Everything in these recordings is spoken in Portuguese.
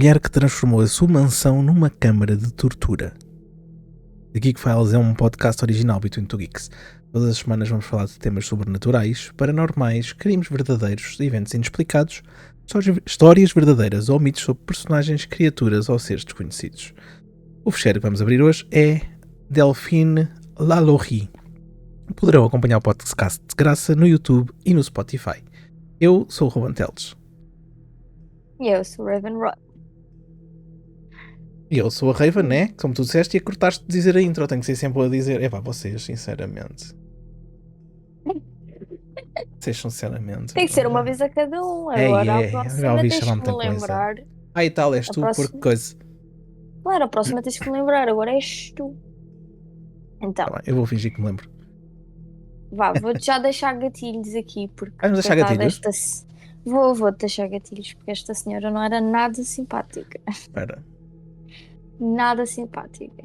mulher que transformou a sua mansão numa câmara de tortura. The Geek Files é um podcast original Between Two Geeks. Todas as semanas vamos falar de temas sobrenaturais, paranormais, crimes verdadeiros, eventos inexplicados, histórias verdadeiras ou mitos sobre personagens, criaturas ou seres desconhecidos. O fecheiro que vamos abrir hoje é Delphine Lalaurie. Poderão acompanhar o podcast de graça no YouTube e no Spotify. Eu sou o Ruben Teles. E eu sou o Raven Rod. E eu sou a Raven, né? Como tu disseste, e cortaste de dizer a intro. Tenho que ser sempre a dizer. Vocês, sinceramente. Vocês, sinceramente. Tem que ser uma vez a cada um. É, Agora a já próxima ouvi tens chamar que me muita coisa. lembrar. Ah, e tal, és A tu, próxima- porque coisa. Claro, a próxima tens que me lembrar. Agora és tu. Então, Tá bem, eu vou fingir que me lembro. vou-te já deixar gatilhos aqui. Porque Vais-me deixar coitada, gatilhos? Vou-te deixar gatilhos, porque esta senhora não era nada simpática. Espera. Nada simpática.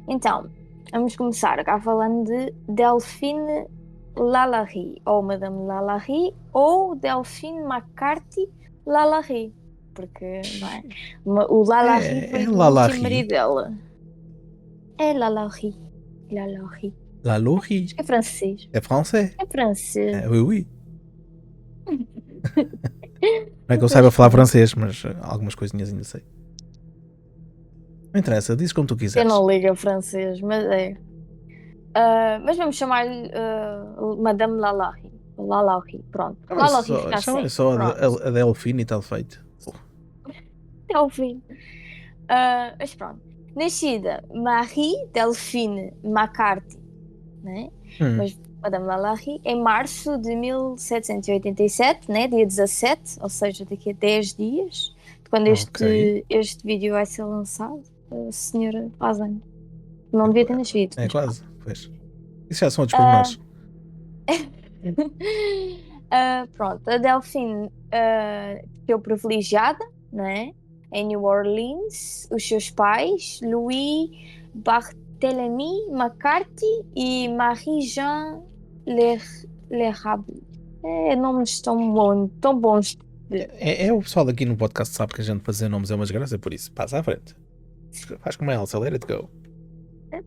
Então, vamos começar cá falando de Delphine Lalaurie, ou Madame Lalaurie, ou Delphine McCarthy Lalaurie, porque não é? O Lalaurie foi o Lalaurie. último marido dela. É Lalaurie. Lalaurie. Lalaurie. Acho que é francês. É francês? É francês. Oui, oui. Não é que eu saiba falar francês, mas algumas coisinhas ainda sei. Não interessa, diz como tu Eu quiseres. não ligo a francês, mas é. Mas vamos chamar-lhe Madame Lalaurie. Lalaurie, pronto. Lalaurie fica assim. Chama-lhe só Pronto. a Delphine e tal feito. Até ao fim. Mas pronto. Nascida Marie Delphine McCarthy, né? Mas Madame Lalaurie, em março de 1787, né? Dia 17, ou seja, daqui a 10 dias, quando este vídeo vai ser lançado, a senhora faz anos. Não devia ter nascido. É mas quase, pois. Isso já são outros pormenores. Pronto, a Delphine ficou privilegiada, né? Em New Orleans, os seus pais, Louis Barthélemy McCarthy e Marie-Jean L'Érable. Nomes tão bons. O pessoal daqui no podcast sabe que a gente fazer nomes é uma desgraça, por isso passa à frente. Faz como Elsa, let it go.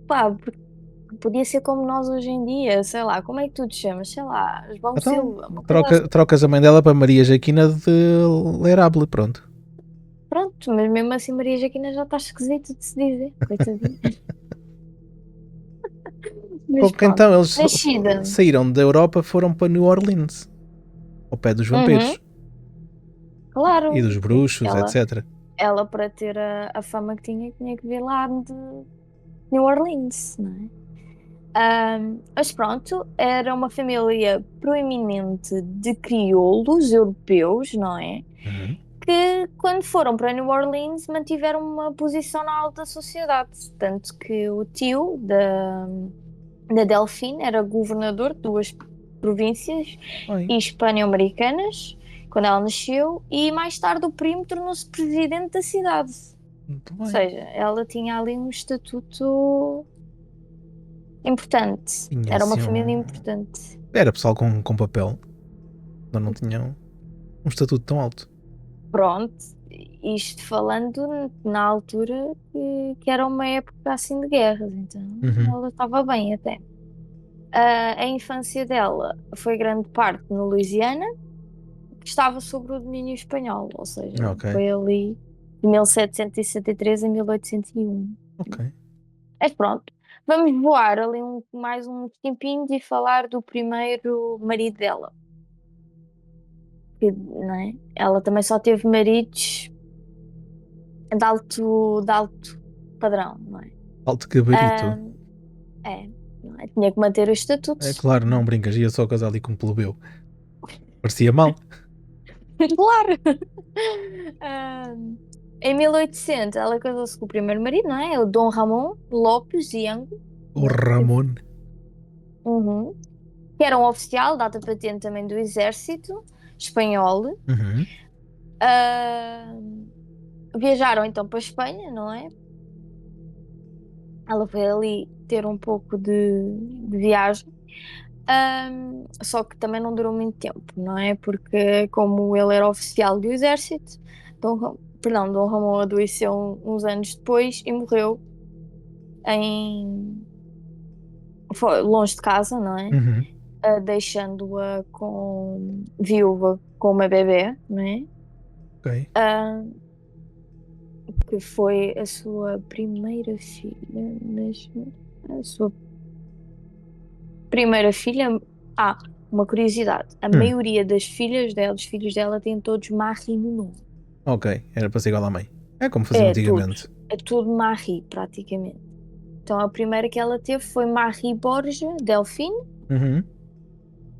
Pá, podia ser como nós hoje em dia, sei lá, como é que tu te chamas? Sei lá, João Então, Silva. trocas a mãe dela para Maria Jaquina de L'Érable, pronto. Pronto, mas mesmo assim Maria Jaquina já está esquisito de se dizer. Coitadinha. Porque então eles nascida. saíram da Europa, foram para New Orleans, ao pé dos vampiros. Claro. E dos bruxos, etc. Ela, para ter a fama que tinha que vir lá de New Orleans, não é? Mas pronto, era uma família proeminente de crioulos europeus, não é? Que quando foram para New Orleans mantiveram uma posição na alta sociedade, tanto que o tio da Delphine era governador de duas províncias hispano-americanas quando ela nasceu, e mais tarde o primo tornou-se presidente da cidade. Muito bem. Ou seja, ela tinha ali um estatuto importante. Era uma família importante. Era pessoal com papel, mas não tinham um estatuto tão alto. Pronto, isto falando na altura que era uma época assim de guerras, então ela estava bem até. A infância dela foi grande parte no Louisiana, que estava sob o domínio espanhol, ou seja, foi ali de 1763 a 1801. Mas pronto, vamos voar ali mais uns tempinhos e falar do primeiro marido dela. Não é? Ela também só teve maridos de alto padrão, não é? Alto gabarito. Não é? Tinha que manter os estatutos. É claro, não brincas, ia só casar ali com um plebeu. Parecia mal. Claro! Em 1800 ela casou-se com o primeiro marido, não é? O Dom Ramon Lopes Yango. O Ramon. Que era um oficial, data patente também do exército espanhol. Viajaram então para a Espanha, não é? Ela foi ali ter um pouco de viagem. Só que também não durou muito tempo, não é? Porque como ele era oficial do exército, então Perdão, Dom Ramon adoeceu uns anos depois e morreu longe de casa, não é? Uhum. Deixando-a viúva com uma bebê, não é? Ok. Ah, que foi a sua primeira filha, a sua primeira filha. Uma curiosidade: a maioria dos filhos dela têm todos Marie no nome. Ok, era para ser igual à mãe. É como faziam antigamente. É tudo Marie, praticamente. Então a primeira que ela teve foi Marie Borja Delphine, Uhum.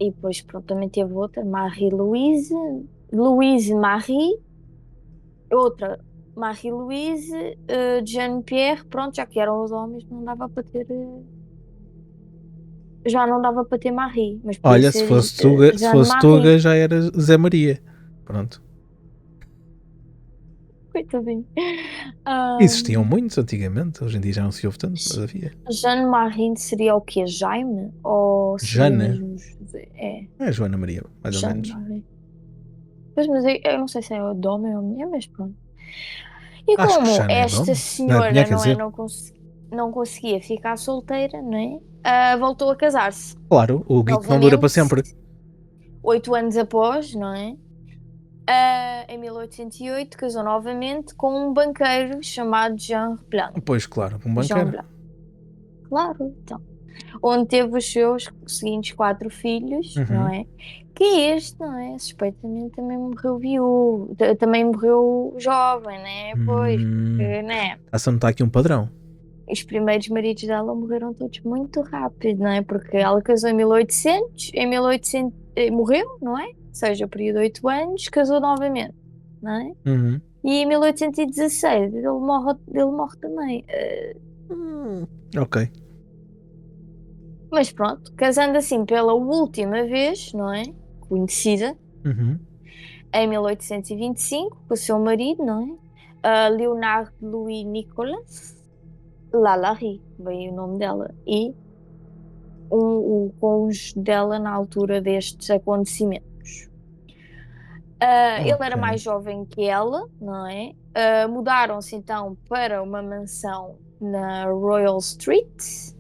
e depois pronto, também teve outra, Marie Louise, Louise Marie, outra Marie Louise, Jean Pierre, pronto, já que eram os homens, não dava para ter. Já não dava para ter Marie, mas podia Olha, se ser fosse Tuga, se Jeanne fosse Marie. Tuga já era Zé Maria. Pronto. Coitadinho. Existiam muitos antigamente, hoje em dia já não se ouve tanto, mas havia. Jeanne Marie seria o quê? Jaime? Ou seria Jana. mesmo José? É, É Joana Maria, mais ou Jeanne menos. Marie. Pois, mas eu não sei se é o de homem ou mulher, mas pronto. E Acho que como Jana é esta nome. Não adivinhar, senhora quer não é, dizer. não conseguia ficar solteira, não é? Voltou a casar-se. Claro, o geek não dura para Novamente, sempre. 8 anos após, não é? Em 1808 casou novamente com um banqueiro chamado Jean Blanc. Pois, claro, um Jean banqueiro. Blanc, claro, então. Onde teve os seus seguintes 4 filhos, não Uhum. é? Que este, não é? Suspeitamente também morreu viúvo, também morreu jovem, né? Pois, porque, né? Está-se a notar aqui um padrão. Os primeiros maridos dela morreram todos muito rápido, não é? Porque ela casou em 1800, em 1800 morreu, não é? Ou seja, o período de 8 anos, casou novamente, não é? Uhum. E em 1816 ele morre também. Ok. Mas pronto, casando assim pela última vez, não é? Conhecida, Uhum. em 1825, com o seu marido, não é? Leonard Louis Nicolas Lalaurie, veio o nome dela, e o cônjuge dela na altura destes acontecimentos. Ele era Ok. mais jovem que ela, não é? Mudaram-se então para uma mansão na Royal Street,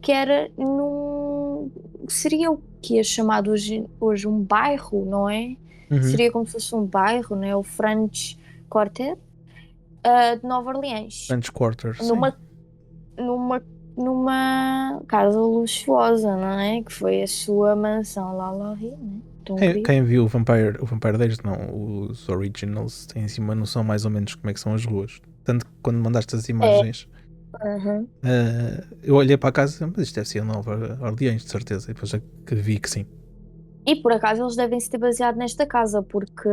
que era num. Seria o que é chamado hoje um bairro, não é? Uhum. Seria como se fosse um bairro, não é? O French Quarter, de Nova Orleans. French Quarter, sim. Numa, numa, numa casa luxuosa, não é? Que foi a sua mansão lá lá Rio, não é? Tão querido. Quem viu o Vampire Days, não, os originals, tem assim uma noção mais ou menos como é que são as ruas. Tanto que quando mandaste as É. imagens, Uhum. eu olhei para a casa, mas isto deve ser Nova Orleans, de certeza. E depois é que vi que sim. E por acaso eles devem se ter baseado nesta casa, porque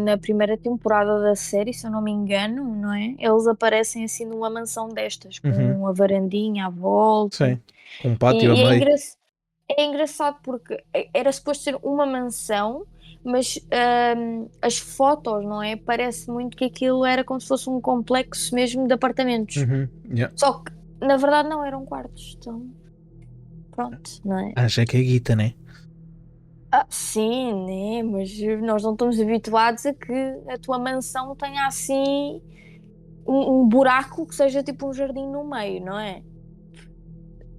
na primeira temporada da série, se eu não me engano, não é? Eles aparecem assim numa mansão destas, Uhum. com a varandinha à volta. Sim. Com um pátio a E meio. é engraçado porque era suposto ser uma mansão, mas as fotos, não é? Parece muito que aquilo era como se fosse um complexo mesmo de apartamentos. Uhum. Yeah. Só que na verdade não eram quartos, então pronto, não é? Acho que é guita, né? Sim, né? Mas nós não estamos habituados a que a tua mansão tenha assim um buraco que seja tipo um jardim no meio, não é?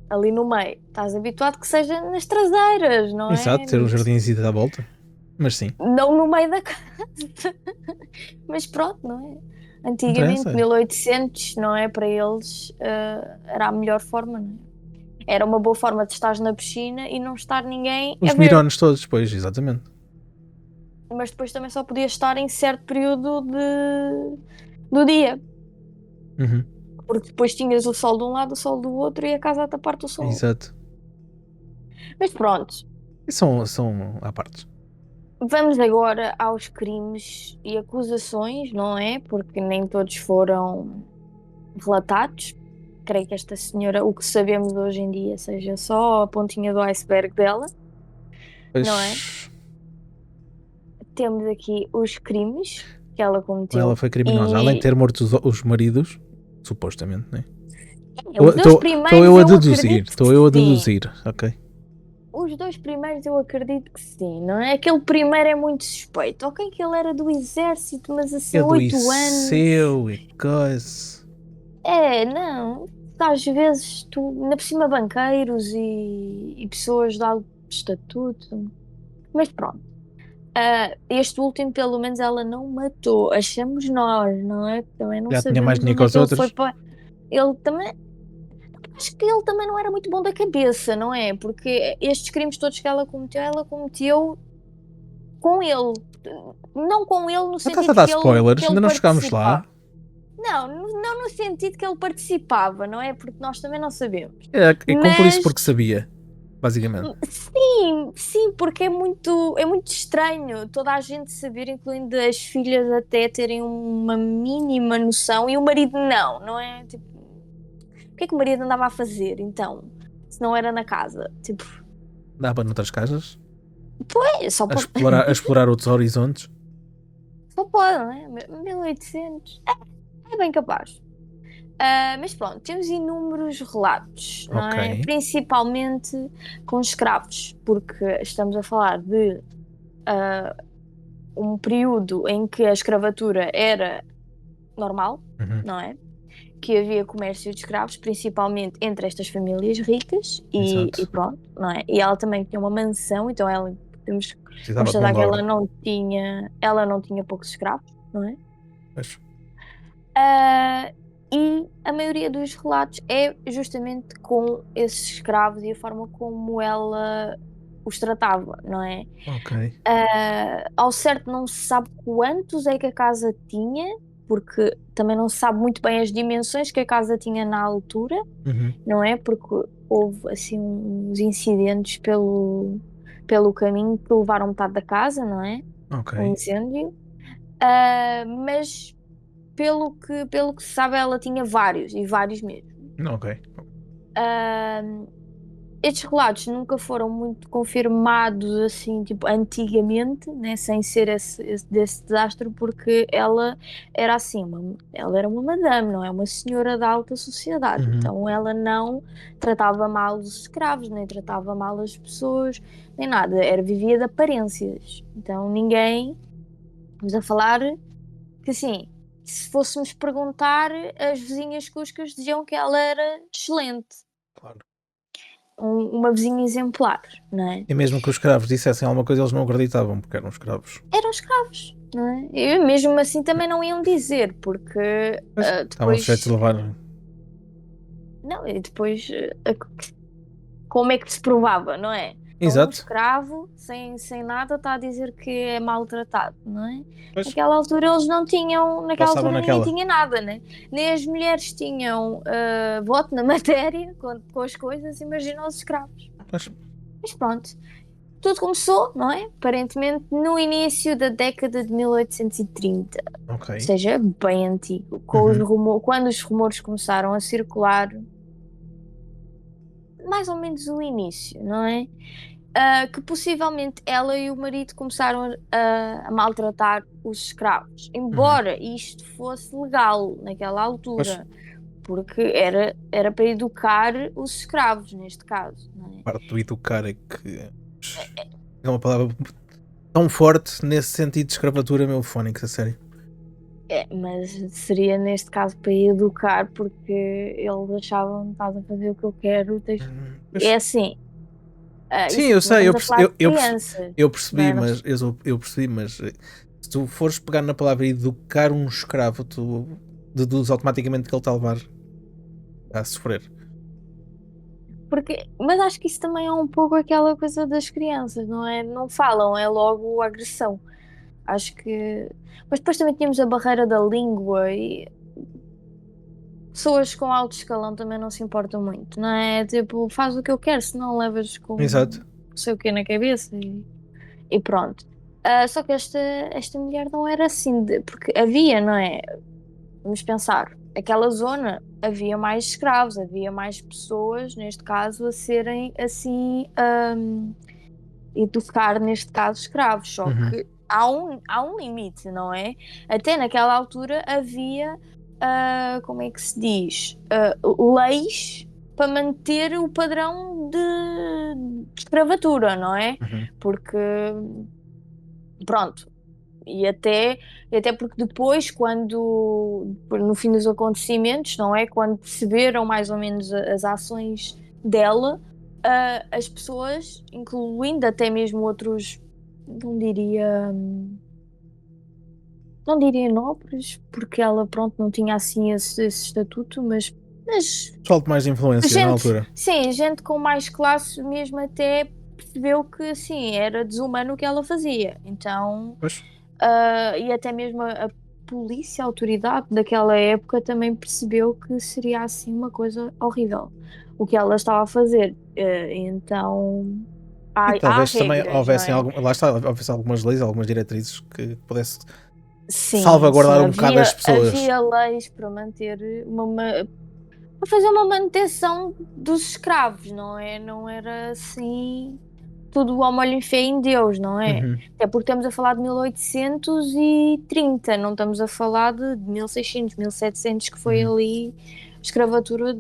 Ali no meio. Estás habituado que seja nas traseiras, não Exato, é? ter um jardinzinho à volta. Mas sim, Não no meio da casa. Mas pronto, não é? não Antigamente, interessa. 1800, não é? Para eles era a melhor forma, não é? Era uma boa forma de estar na piscina e não estar ninguém a Os ver. mirones todos, pois, exatamente. Mas depois também só podia estar em certo período do dia. Uhum. Porque depois tinhas o sol de um lado, o sol do outro e a casa a tapar-te o sol. Exato. Mas pronto, E são à parte. vamos agora aos crimes e acusações, não é? Porque nem todos foram relatados. Creio que esta senhora, o que sabemos hoje em dia, seja só a pontinha do iceberg dela, não é? Pois Temos aqui os crimes que ela ela cometeu foi criminosa. Além de e ter morto os maridos, supostamente, né? os dois Estou primeiros eu a eu deduzir. acredito que Estou eu a sim. deduzir, ok? os 2 primeiros eu acredito que sim, não é? Aquele primeiro é muito suspeito. Ok, que ele era do exército, mas assim, 8 anos. Adoeceu e coisa. Não. Às vezes, tu, ainda por cima, banqueiros e pessoas de alto estatuto. Mas pronto. Este último, pelo menos, ela não matou. Achamos nós, não é? Também não Já tinha mais sabemos dinheiro onde que é os que ele foi outros. para. Ele também. Acho que ele também não era muito bom da cabeça, não é? Porque estes crimes todos que ela cometeu com ele. Não com ele no Não estás a sentido dar que spoilers, ele ainda não chegámos lá. participava. Não, não no sentido que ele participava, não é? Porque nós também não sabemos. É cúmplice Mas porque sabia, basicamente. sim, porque é muito estranho toda a gente saber, incluindo as filhas até terem uma mínima noção e o marido não é? Tipo, o que é que o marido andava a fazer então? Se não era na casa? Tipo, Dava noutras casas. só A pode, explorar, a explorar outros horizontes. só pode, não é? 1800. É bem capaz. Mas pronto, temos inúmeros relatos, não Ok. é? Principalmente com escravos, porque estamos a falar de um período em que a escravatura era normal, Uhum. não é? Que havia comércio de escravos, principalmente entre estas famílias ricas, e Exato. pronto, não é? E ela também tinha uma mansão, então ela temos Precisava de mão constatar de que obra. ela não tinha poucos escravos, não é? Pois. Ah, e a maioria dos relatos é justamente com esses escravos e a forma como ela os tratava, não é? Ok. Ao certo não se sabe quantos é que a casa tinha, porque também não se sabe muito bem as dimensões que a casa tinha na altura, Uhum. não é? Porque houve assim uns incidentes pelo caminho que levaram metade da casa, não é? Ok. Um incêndio. Mas pelo que se sabe, ela tinha vários, e vários mesmo. Ok. Estes relatos nunca foram muito confirmados assim, tipo, antigamente, né, sem ser desse desastre, porque ela era assim, ela era uma madame, não é? Uma senhora da alta sociedade. Uhum. Então ela não tratava mal os escravos, nem tratava mal as pessoas, nem nada. Vivia de aparências. Então ninguém, vamos a falar que assim, se fôssemos perguntar, as vizinhas cuscas diziam que ela era excelente, Claro. uma vizinha exemplar, não é? E mesmo que os escravos dissessem alguma coisa, eles não acreditavam, porque eram escravos. Eram escravos, não é? E mesmo assim também não iam dizer, porque Mas estavam sujeitos a depois. levar. Não, e depois. Como é que se provava, não é? Então, um Exato. escravo, sem nada, está a dizer que é maltratado, não é? Pois. Naquela altura eles não tinham. Só Naquela estavam altura ninguém naquela. tinha nada, né? Nem as mulheres tinham voto na matéria com as coisas, imagina os escravos. Pois. Mas pronto. Tudo começou, não é? Aparentemente no início da década de 1830, Ok. ou seja, bem antigo, quando os rumores começaram a circular, mais ou menos o início, não é? Que possivelmente ela e o marido começaram a maltratar os escravos, Uhum. embora isto fosse legal naquela Pois. altura, porque era para educar os escravos, neste caso, não é? Parte do educar é que. É uma palavra tão forte nesse sentido de escravatura, meu fónix, a sério. Mas seria neste caso para educar, porque eles achavam que estás a fazer o que eu quero. É Pois. assim, Sim, isso eu não sei, estamos a falar de crianças, eu não percebi, é? mas eu percebi, mas se tu fores pegar na palavra educar um escravo, tu deduzes automaticamente que ele está a levar a sofrer. Mas acho que isso também é um pouco aquela coisa das crianças, não é? Não falam, é logo agressão. Acho que. Mas depois também tínhamos a barreira da língua e pessoas com alto escalão também não se importam muito, não é? Tipo, faz o que eu quero, se não levas com Exato. não sei o que na cabeça e pronto. Só que esta mulher não era assim, porque havia, não é? Vamos pensar, aquela zona havia mais escravos, havia mais pessoas, neste caso, a serem assim, educar, neste caso, escravos. Só Uhum. que há um limite, não é? Até naquela altura havia, como é que se diz? Leis para manter o padrão de escravatura, não é? Uhum. Porque, pronto, e até porque depois, quando, no fim dos acontecimentos, não é? Quando perceberam mais ou menos as ações dela, as pessoas, incluindo até mesmo outros, não diria, não diria nobres, porque ela, pronto, não tinha assim esse estatuto, mas Pessoal de mais influência na gente, altura. sim, gente com mais classe mesmo até percebeu que, assim, era desumano o que ela fazia. Então, Pois. e até mesmo a polícia, a autoridade daquela época também percebeu que seria assim uma coisa horrível o que ela estava a fazer. Então E há talvez também regras, não é? lá está, houvesse algumas leis, algumas diretrizes que pudesse Sim, sim, salvaguardar um bocado as havia, pessoas. havia leis para manter para fazer uma manutenção dos escravos, não é? Não era assim tudo ao molho e fé em Deus, não é? Uhum. Até porque estamos a falar de 1830, não estamos a falar de 1600, 1700, que foi Uhum. ali a escravatura.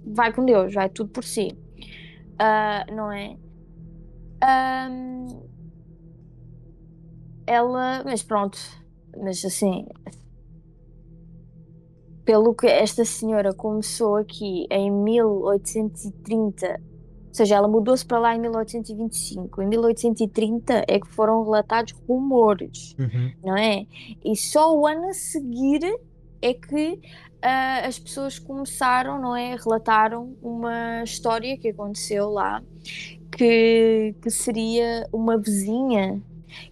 Vai com Deus, vai tudo por si. Não é? Ahm, mas pronto, mas assim, pelo que esta senhora começou aqui em 1830, ou seja, ela mudou-se para lá em 1825. Em 1830 é que foram relatados rumores, Uhum. não é? E só o ano a seguir é que as pessoas começaram, não é? Relataram uma história que aconteceu lá, que seria uma vizinha,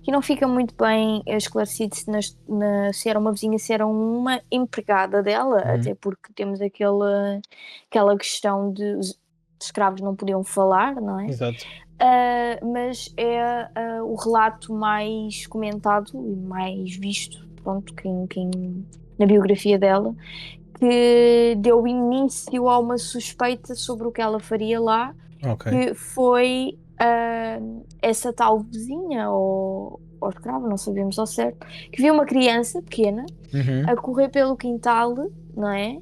que não fica muito bem esclarecido se era uma vizinha, se era uma empregada dela, Uhum. até porque temos aquela questão de os escravos não podiam falar, não é? Exato. Mas é o relato mais comentado e mais visto, pronto, na biografia dela, que deu início a uma suspeita sobre o que ela faria lá, Ok. que foi essa tal vizinha ou escrava, não sabemos ao certo, que viu uma criança pequena Uhum. a correr pelo quintal, não é?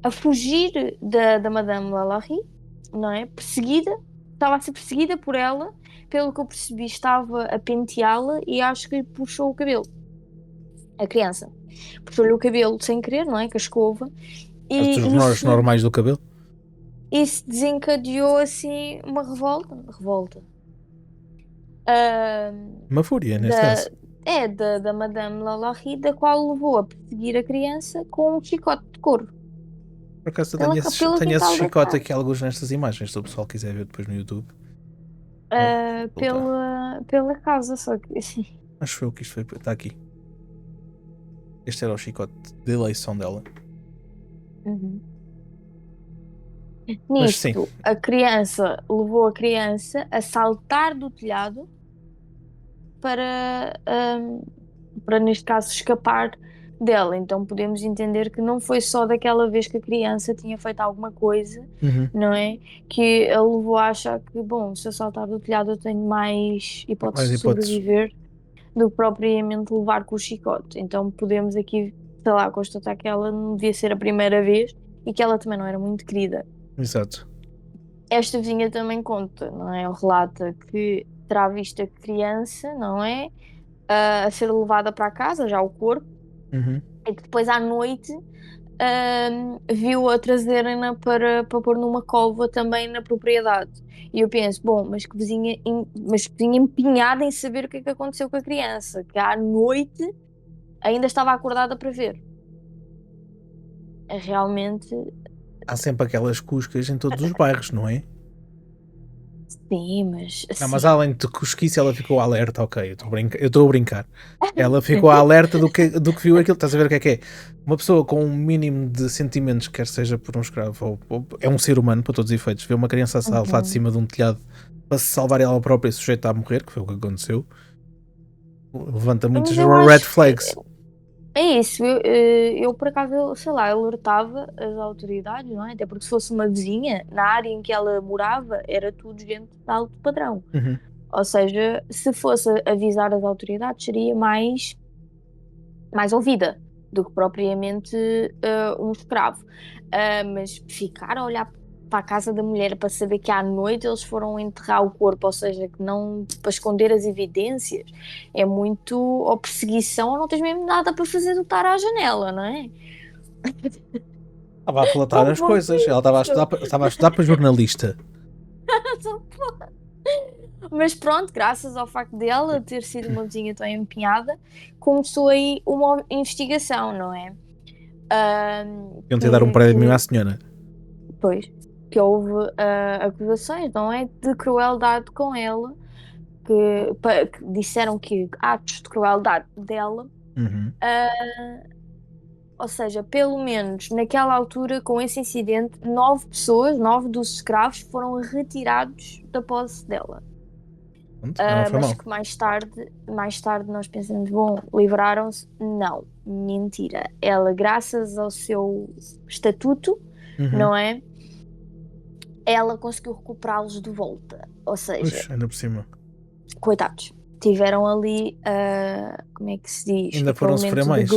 A fugir da Madame Lalaurie, não é? Estava a ser perseguida por ela, pelo que eu percebi, estava a penteá-la e acho que lhe puxou o cabelo. A criança puxou-lhe o cabelo sem querer, não é? Com a escova, Os e menores isso, normais do cabelo. isso desencadeou assim uma revolta. ah, Uma fúria, neste da, caso. da Madame Lalaurie, da qual levou a perseguir a criança com um chicote de couro Por acaso eu pelo tenho esse quintal da chicote aqui, casa. alguns nestas imagens, se o pessoal quiser ver depois no YouTube. Pode voltar. Pela casa, só que assim. Acho foi o que isto foi. Está aqui. Este era o chicote de eleição dela. Uhum. Mas sim. Nisto, a criança levou a criança a saltar do telhado para, para neste caso, escapar dela. Então podemos entender que não foi só daquela vez que a criança tinha feito alguma coisa, Uhum. não é? Que a levou a achar que, bom, se eu saltar do telhado eu tenho mais hipóteses Mais de hipóteses. sobreviver do que propriamente levar com o chicote. Então podemos aqui, sei lá, constatar que ela não devia ser a primeira vez e que ela também não era muito querida. Exato. Esta vizinha também conta, não é? Relata que terá visto a criança, não é? A ser levada para casa, já o corpo, Uhum. e que depois à noite viu-a trazerem-na para pôr numa cova também na propriedade. E eu penso, bom, mas que vizinha empenhada em saber o que é que aconteceu com a criança, que à noite ainda estava acordada para ver. É realmente, Há sempre aquelas cuscas em todos os bairros, não é? sim, mas Não, mas assim. além de cusquice, ela ficou alerta, ok, eu estou a brincar. Ela ficou alerta do que viu aquilo. Estás a ver o que é? Uma pessoa com um mínimo de sentimentos, quer seja por um escravo ou é um ser humano, para todos os efeitos, vê uma criança a saltar de Uhum. cima de um telhado para se salvar ela própria e sujeita a morrer, que foi o que aconteceu, levanta muitas Mas eu red acho que flags. é isso. Eu por acaso, sei lá, alertava as autoridades, não é? Até porque se fosse uma vizinha, na área em que ela morava, era tudo gente de alto padrão. Uhum. Ou seja, se fosse avisar as autoridades, seria mais ouvida do que propriamente um escravo. Mas ficar a olhar para a casa da mulher para saber que à noite eles foram enterrar o corpo, ou seja, que não para esconder as evidências, é muito ou perseguição ou não tens mesmo nada para fazer do que estar à janela, não é? Estava a flatar Como as vão coisas. ter Ela isso? estava a estudar para jornalista. Mas pronto, graças ao facto dela ter sido uma vizinha tão empenhada, começou aí uma investigação, não é? Iam ter de dar um prémio à Que senhora. Pois, que houve acusações, não é? De crueldade com ela, que disseram que atos de crueldade dela, Uhum. ou seja, pelo menos naquela altura, com esse incidente, 9 pessoas, 9 dos escravos, foram retirados da posse dela. Pronto, já não foi Mas mal. que mais tarde nós pensamos, bom, livraram-se. Não, mentira. Ela, graças ao seu estatuto, Uhum. não é? Ela conseguiu recuperá-los de volta. Ou seja, Puxa, ainda por cima. coitados, tiveram ali, como é que se diz? Ainda foram sofrer mais.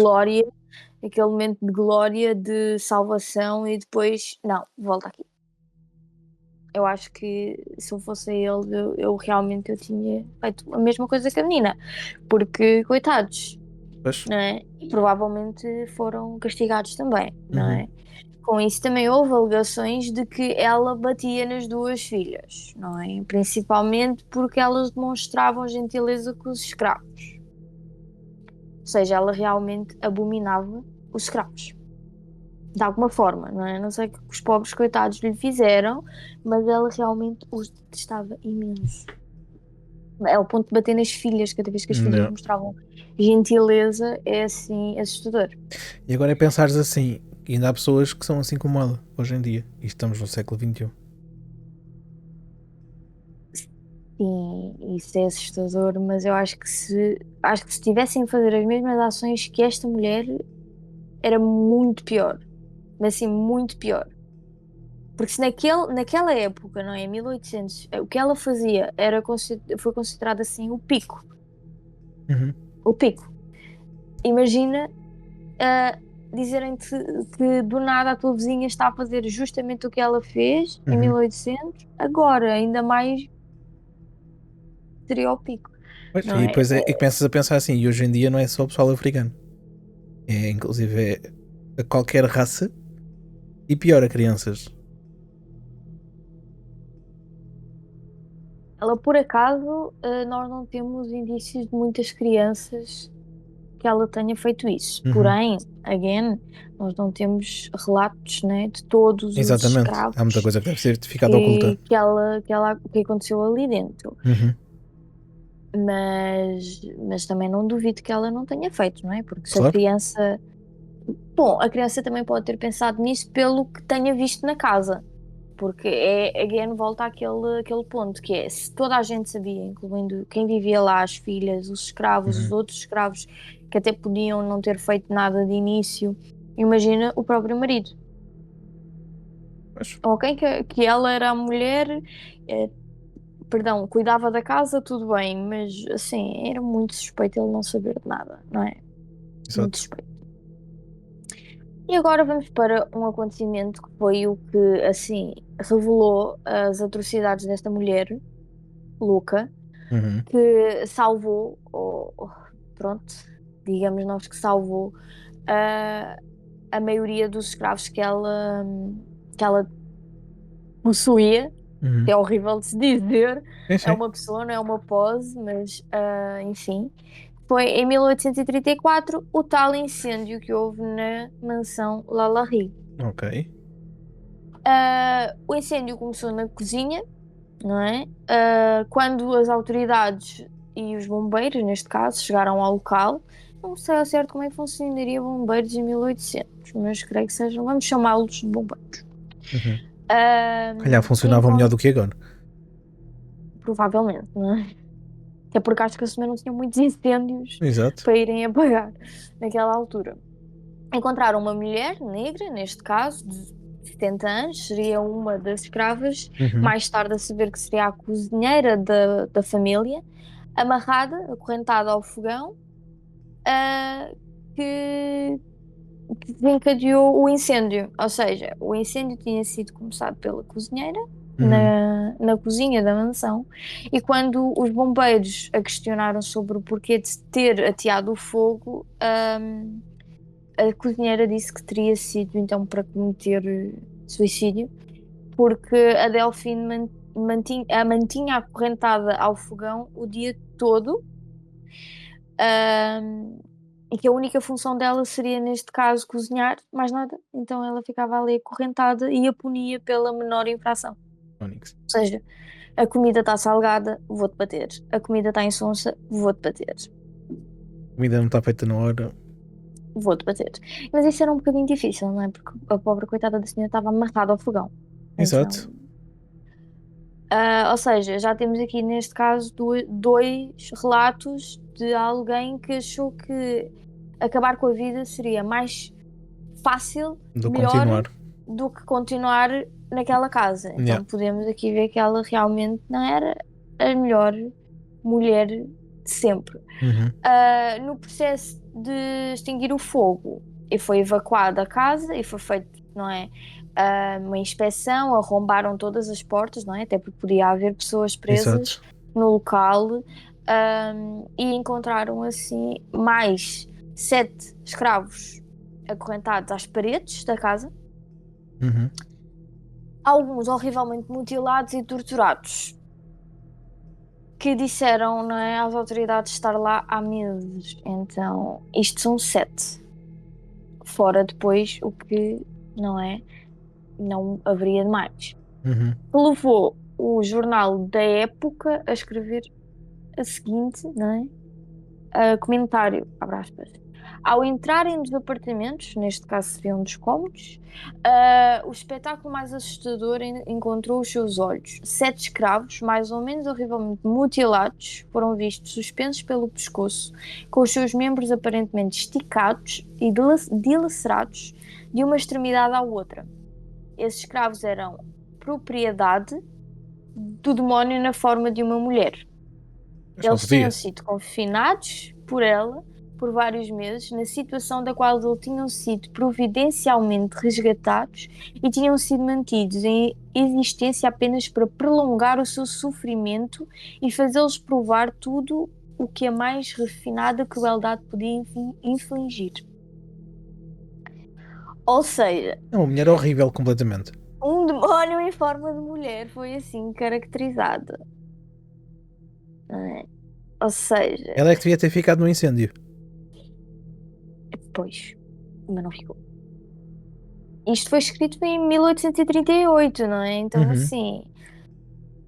Aquele momento de glória, de salvação e depois, não, volta aqui. Eu acho que se eu fosse ele, eu realmente eu tinha feito a mesma coisa que a menina, porque coitados, Pois. não é? E provavelmente foram castigados também, não Uhum. é? Com isso também houve alegações de que ela batia nas duas filhas, não é? Principalmente porque elas demonstravam gentileza com os escravos. Ou seja, ela realmente abominava os escravos. De alguma forma, não é? Não sei o que os pobres coitados lhe fizeram, mas ela realmente os detestava imenso. É ao ponto de bater nas filhas, cada vez que as filhas Não. mostravam gentileza, é assim assustador. E agora é pensares assim, ainda há pessoas que são assim como ela, hoje em dia. E estamos no século XXI. Sim, isso é assustador, mas eu acho que se tivessem a fazer as mesmas ações que esta mulher, era muito pior. Mas assim, muito pior. Porque se naquela época, não é? 1800, o que ela fazia foi considerado assim o pico. Uhum. O pico. Imagina ah, dizerem-te que do nada a tua vizinha está a fazer justamente o que ela fez em Uhum. 1800, agora ainda mais seria o pico, Pois, não e é? depois e começas a pensar assim, e hoje em dia não é só o pessoal africano. É inclusive a qualquer raça e pior a crianças. Ela, por acaso, nós não temos indícios de muitas crianças que ela tenha feito isso. Uhum. Porém, again, nós não temos relatos, né, de todos os Exatamente. Há muita escravos coisa que deve ter ficado oculta. que aconteceu ali dentro. Uhum. Mas também não duvido que ela não tenha feito, não é? Porque se a Claro. criança. Bom, a criança também pode ter pensado nisso pelo que tenha visto na casa. Porque again, volta àquele ponto que é, se toda a gente sabia, incluindo quem vivia lá, as filhas, os escravos, os Uhum. outros escravos que até podiam não ter feito nada de início, imagina o próprio marido. Pois. Ok, que ela era a mulher, eh, perdão, cuidava da casa, tudo bem, mas assim, era muito suspeito ele não saber de nada, não é? Muito Exato. suspeito. E agora vamos para um acontecimento que foi o que, assim, revelou as atrocidades desta mulher, Luca, Uhum. que salvou, ou pronto, digamos nós que salvou a, a maioria dos escravos que ela possuía, que Uhum. é horrível de se dizer, Sim, é sim. uma pessoa, não é uma pose, mas enfim. Foi em 1834 o tal incêndio que houve na mansão Lalaurie. Ok. O incêndio começou na cozinha, não é? Quando as autoridades e os bombeiros, neste caso, chegaram ao local, não sei ao certo como é que funcionaria bombeiros em 1800, mas creio que sejam, vamos chamá-los de bombeiros. Uhum. Ah, Calhar funcionavam melhor então, do que agora. provavelmente, não é? Até porque acho que a senhora não tinha muitos incêndios Exato. para irem apagar naquela altura. Encontraram uma mulher negra, neste caso, de 70 anos, seria uma das escravas, Uhum. mais tarde a saber que seria a cozinheira da família, amarrada, acorrentada ao fogão, ah, que que desencadeou o incêndio. Ou seja, o incêndio tinha sido começado pela cozinheira na cozinha da mansão, e quando os bombeiros a questionaram sobre o porquê de ter ateado o fogo, a cozinheira disse que teria sido então para cometer suicídio, porque a Delphine a mantinha acorrentada ao fogão o dia todo, e que a única função dela seria, neste caso, cozinhar, mais nada. Então ela ficava ali acorrentada e a punia pela menor infração. Onyx. Ou seja, a comida está salgada, vou-te bater. A comida está insonsa, vou-te bater. A comida não está feita na hora. Vou-te bater. Mas isso era um bocadinho difícil, não é? Porque a pobre coitada da senhora estava amarrada ao fogão. Exato. Ou seja, já temos aqui neste caso dois relatos de alguém que achou que acabar com a vida seria mais fácil, Do melhor continuar. do que continuar naquela casa. Então Yeah. podemos aqui ver que ela realmente não era a melhor mulher de sempre. No processo de extinguir o fogo, e foi evacuada a casa e foi feito, não é, uma inspeção, arrombaram todas as portas, não é, até porque podia haver pessoas presas Exato. no local, e encontraram assim mais 7 escravos acorrentados às paredes da casa, alguns horrivelmente mutilados e torturados, que disseram, não é, às autoridades estar lá há meses. Então, isto são 7. Fora depois o que, não é, não haveria de mais. Que levou o jornal da época a escrever a seguinte, não é, comentário, abre aspas. Ao entrarem nos apartamentos, neste caso seriam dos cômodos, o espetáculo mais assustador encontrou os seus olhos. 7 escravos, mais ou menos horrivelmente mutilados, foram vistos suspensos pelo pescoço, com os seus membros aparentemente esticados e dilacerados de uma extremidade à outra. Esses escravos eram propriedade do demónio na forma de uma mulher. Eles tinham sido confinados por ela por vários meses, na situação da qual eles tinham sido providencialmente resgatados e tinham sido mantidos em existência apenas para prolongar o seu sofrimento e fazê-los provar tudo o que a mais refinada crueldade podia infligir. Ou seja, É uma mulher horrível completamente. um demónio em forma de mulher foi assim caracterizada. Ou seja... Ela é que devia ter ficado no incêndio. Pois, mas não ficou. Isto foi escrito em 1838, não é? Então, assim...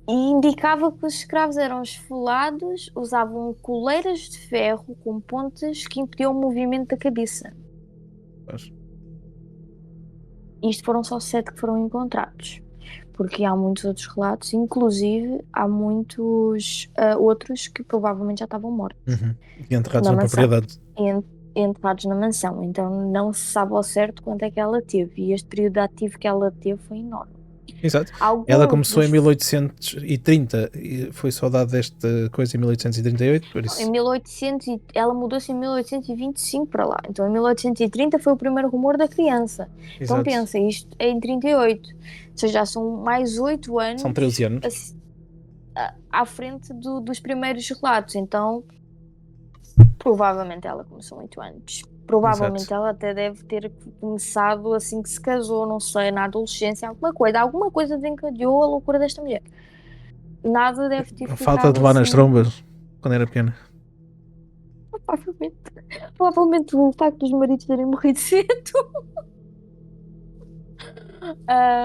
E indicava que os escravos eram esfolados, usavam coleiras de ferro com pontas que impediam o movimento da cabeça. Pois. Isto foram só 7 que foram encontrados. Porque há muitos outros relatos, inclusive há muitos outros que provavelmente já estavam mortos. E enterrados na propriedade. Enterrados na mansão. Então não se sabe ao certo quanto é que ela teve. E este período ativo que ela teve foi enorme. Exato. Ela começou em 1830 e foi só dada esta coisa em 1838, por isso... Ela mudou-se em 1825 para lá. Então em 1830 foi o primeiro rumor da criança. Exato. Então pensa, isto é em 38. Ou seja, já são mais 8 anos. São 13 anos. À frente dos primeiros relatos. Então provavelmente ela começou muito antes. Provavelmente Exato. ela até deve ter começado assim que se casou, não sei, na adolescência, alguma coisa desencadeou a loucura desta mulher. Nada deve ter ficado falta de levar nas trombas quando era pequena. Provavelmente o facto dos maridos terem morrido cedo.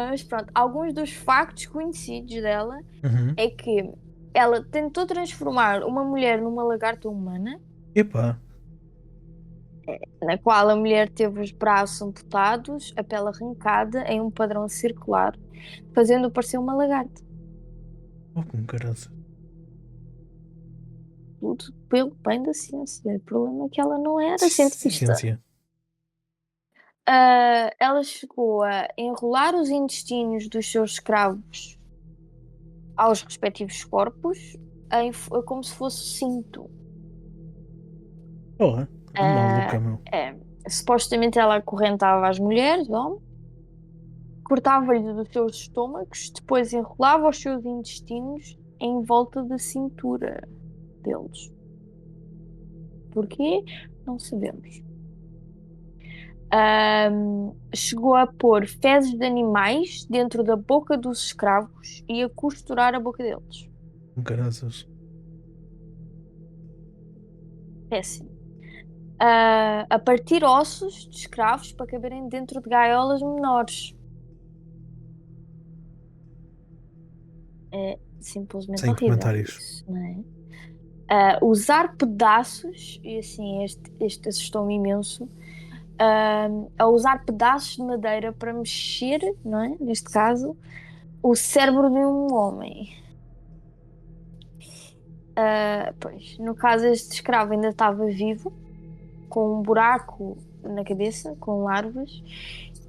Mas pronto, alguns dos factos conhecidos dela é que ela tentou transformar uma mulher numa lagarta humana. Epá. Na qual a mulher teve os braços amputados, a pele arrancada em um padrão circular, fazendo parecer uma lagarta. Oh, como caralho. Tudo pelo bem da ciência. O problema é que ela não era cientista. Ela chegou a enrolar os intestinos dos seus escravos aos respectivos corpos como se fosse cinto. Porra, maluca, meu. supostamente ela acorrentava as mulheres, homens, cortava-lhes os seus estômagos, depois enrolava os seus intestinos em volta da cintura deles. Porquê? Não sabemos. Chegou a pôr fezes de animais dentro da boca dos escravos e a costurar a boca deles. Graças. Péssimo. A partir ossos de escravos para caberem dentro de gaiolas menores. É simplesmente Sem horrível comentários. isso, não é? Usar pedaços, e assim, este assustou-me imenso, a usar pedaços de madeira para mexer, não é? Neste caso, o cérebro de um homem. Pois, no caso, este escravo ainda estava vivo, com um buraco na cabeça, com larvas,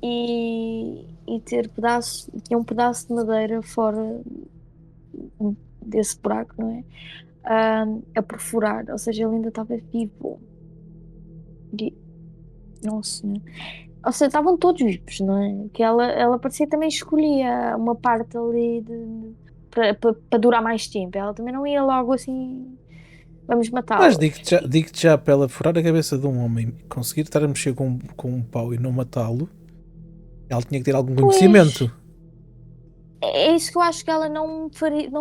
e tinha um pedaço de madeira fora desse buraco, não é? A perfurar, ou seja, ele ainda estava vivo. Nossa, né? Ou seja, estavam todos vivos, não é? Que ela parecia que também escolhia uma parte ali para durar mais tempo. Ela também não ia logo assim, vamos Mas matá-los. digo-te já, para ela furar a cabeça de um homem, conseguir estar a mexer com um pau e não matá-lo, ela tinha que ter algum Pois, conhecimento. é isso que eu acho que ela não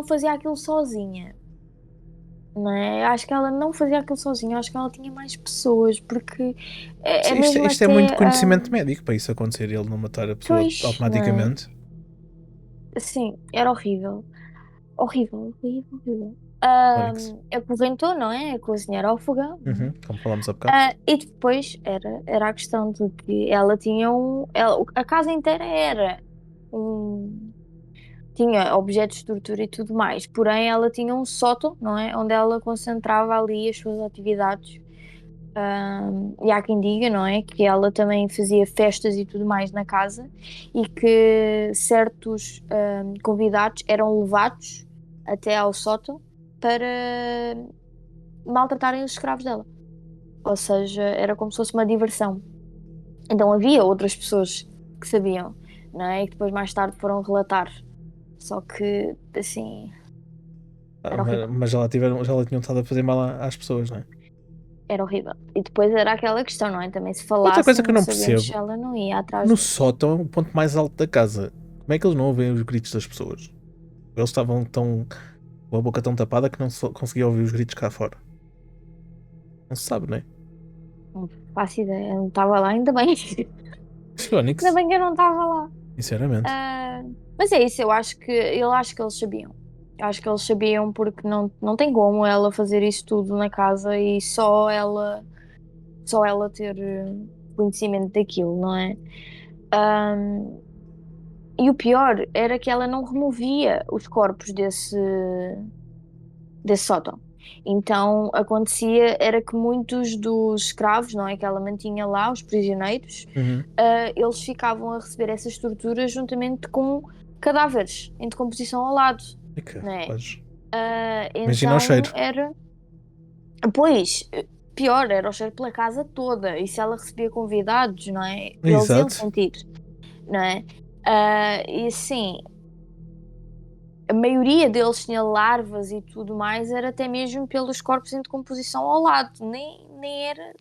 fazia aquilo sozinha. Não é? Acho que ela não fazia aquilo sozinha, acho que ela tinha mais pessoas, porque é Sim, Isto, mesmo isto é muito até. conhecimento médico para isso acontecer e ele não matar a pessoa Pois, não é? automaticamente. Sim, era horrível. Horrível, horrível, horrível. Onyx. Acorrentou, não é? A cozinhar ao fogão, não é? Como falámos há bocado. E depois era a questão de que ela tinha a casa inteira um. Tinha objetos de tortura e tudo mais, porém ela tinha um sótão, não é? Onde ela concentrava ali as suas atividades. E há quem diga, não é? Que ela também fazia festas e tudo mais na casa e que certos convidados eram levados até ao sótão para maltratarem os escravos dela. Ou seja, era como se fosse uma diversão. Então havia outras pessoas que sabiam, não é? E que depois mais tarde foram relatar. Só que, assim, era horrível. Mas já ela tinham estado a fazer mal às pessoas, não é? Era horrível. E depois era aquela questão, não é? Também se Outra coisa falassem, que eu não não sabemos se percebo, ela não ia atrás no deles. sótão é o ponto mais alto da casa. Como é que eles não ouvem os gritos das pessoas? Eles estavam tão com a boca tão tapada que não conseguiam ouvir os gritos cá fora. Não se sabe, não é? Não faço ideia, eu não estava lá, ainda bem. Ainda Phoenix, bem que eu não estava lá. sinceramente. Mas é isso, eu acho que eles sabiam. Eu acho que eles sabiam porque não tem como ela fazer isso tudo na casa e só ela ter conhecimento daquilo, não é? Ahm, e o pior era que ela não removia os corpos desse sótão. Então acontecia era que muitos dos escravos, não é, que ela mantinha lá, os prisioneiros, Uhum. eles ficavam a receber essas torturas juntamente com cadáveres em decomposição ao lado, E que, não é? pois. Imagina o Então cheiro. era. Pois, pior, era o cheiro pela casa toda. E se ela recebia convidados, não é? Eles iam Exato. sentir, não é? E assim, a maioria deles tinha larvas e tudo mais, era até mesmo pelos corpos em decomposição ao lado, nem era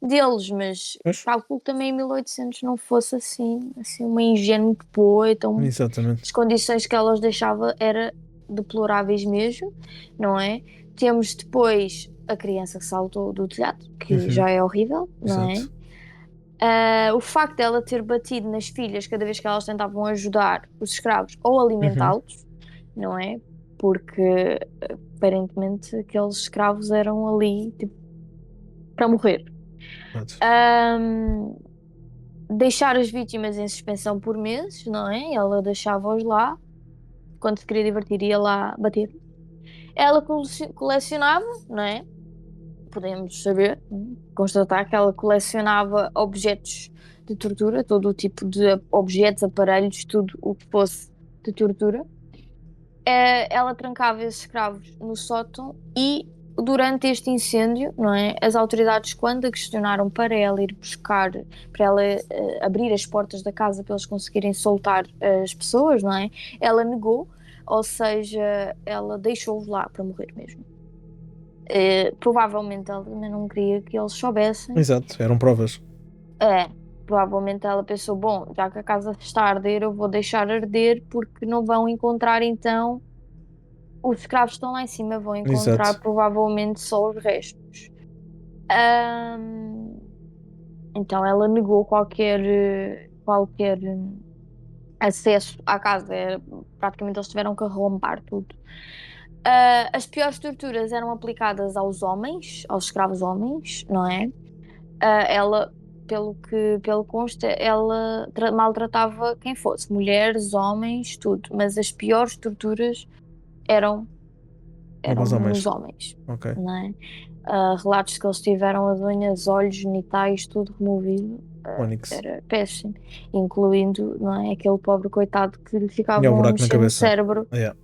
deles, mas Pois. calculo que também em 1800 não fosse assim uma higiene muito boa, então Exatamente. as condições que elas deixavam era deploráveis mesmo, não é? Temos depois a criança que saltou do telhado, que Uhum. já é horrível, não é? Exato. O facto dela ter batido nas filhas cada vez que elas tentavam ajudar os escravos ou Uhum. alimentá-los, não é? Porque aparentemente aqueles escravos eram ali tipo, para morrer. Exato. Ahm, Deixar as vítimas em suspensão por meses, não é? Ela deixava-os lá, quando se queria divertir ia lá bater. Ela colecionava, não é? Podemos saber, constatar que ela colecionava objetos de tortura, todo o tipo de objetos, aparelhos, tudo o que fosse de tortura. Ela trancava esses escravos no sótão e durante este incêndio, não é? As autoridades, quando a questionaram para ela ir buscar, para ela abrir as portas da casa para eles conseguirem soltar as pessoas, não é? Ela negou, ou seja, ela deixou-os lá para morrer mesmo. Provavelmente ela também não queria que eles soubessem. Exato, eram provas. Provavelmente ela pensou, bom, já que a casa está a arder, eu vou deixar arder porque não vão encontrar então os escravos que estão lá em cima, vão encontrar Exato. provavelmente só os restos. Ahm, então ela negou qualquer acesso à casa. Praticamente eles tiveram que arrombar tudo. As piores torturas eram aplicadas aos homens, aos escravos homens, não é? Ela, pelo consta, ela maltratava quem fosse, mulheres, homens, tudo. Mas as piores torturas eram Os homens. nos homens, Ok. não é? Relatos que eles tiveram as unhas, olhos, genitais, tudo removido. Onix. Era péssimo, incluindo, não é, aquele pobre coitado que lhe Tinha o ficavam a buraco na mexer no cabeça. cérebro Yeah.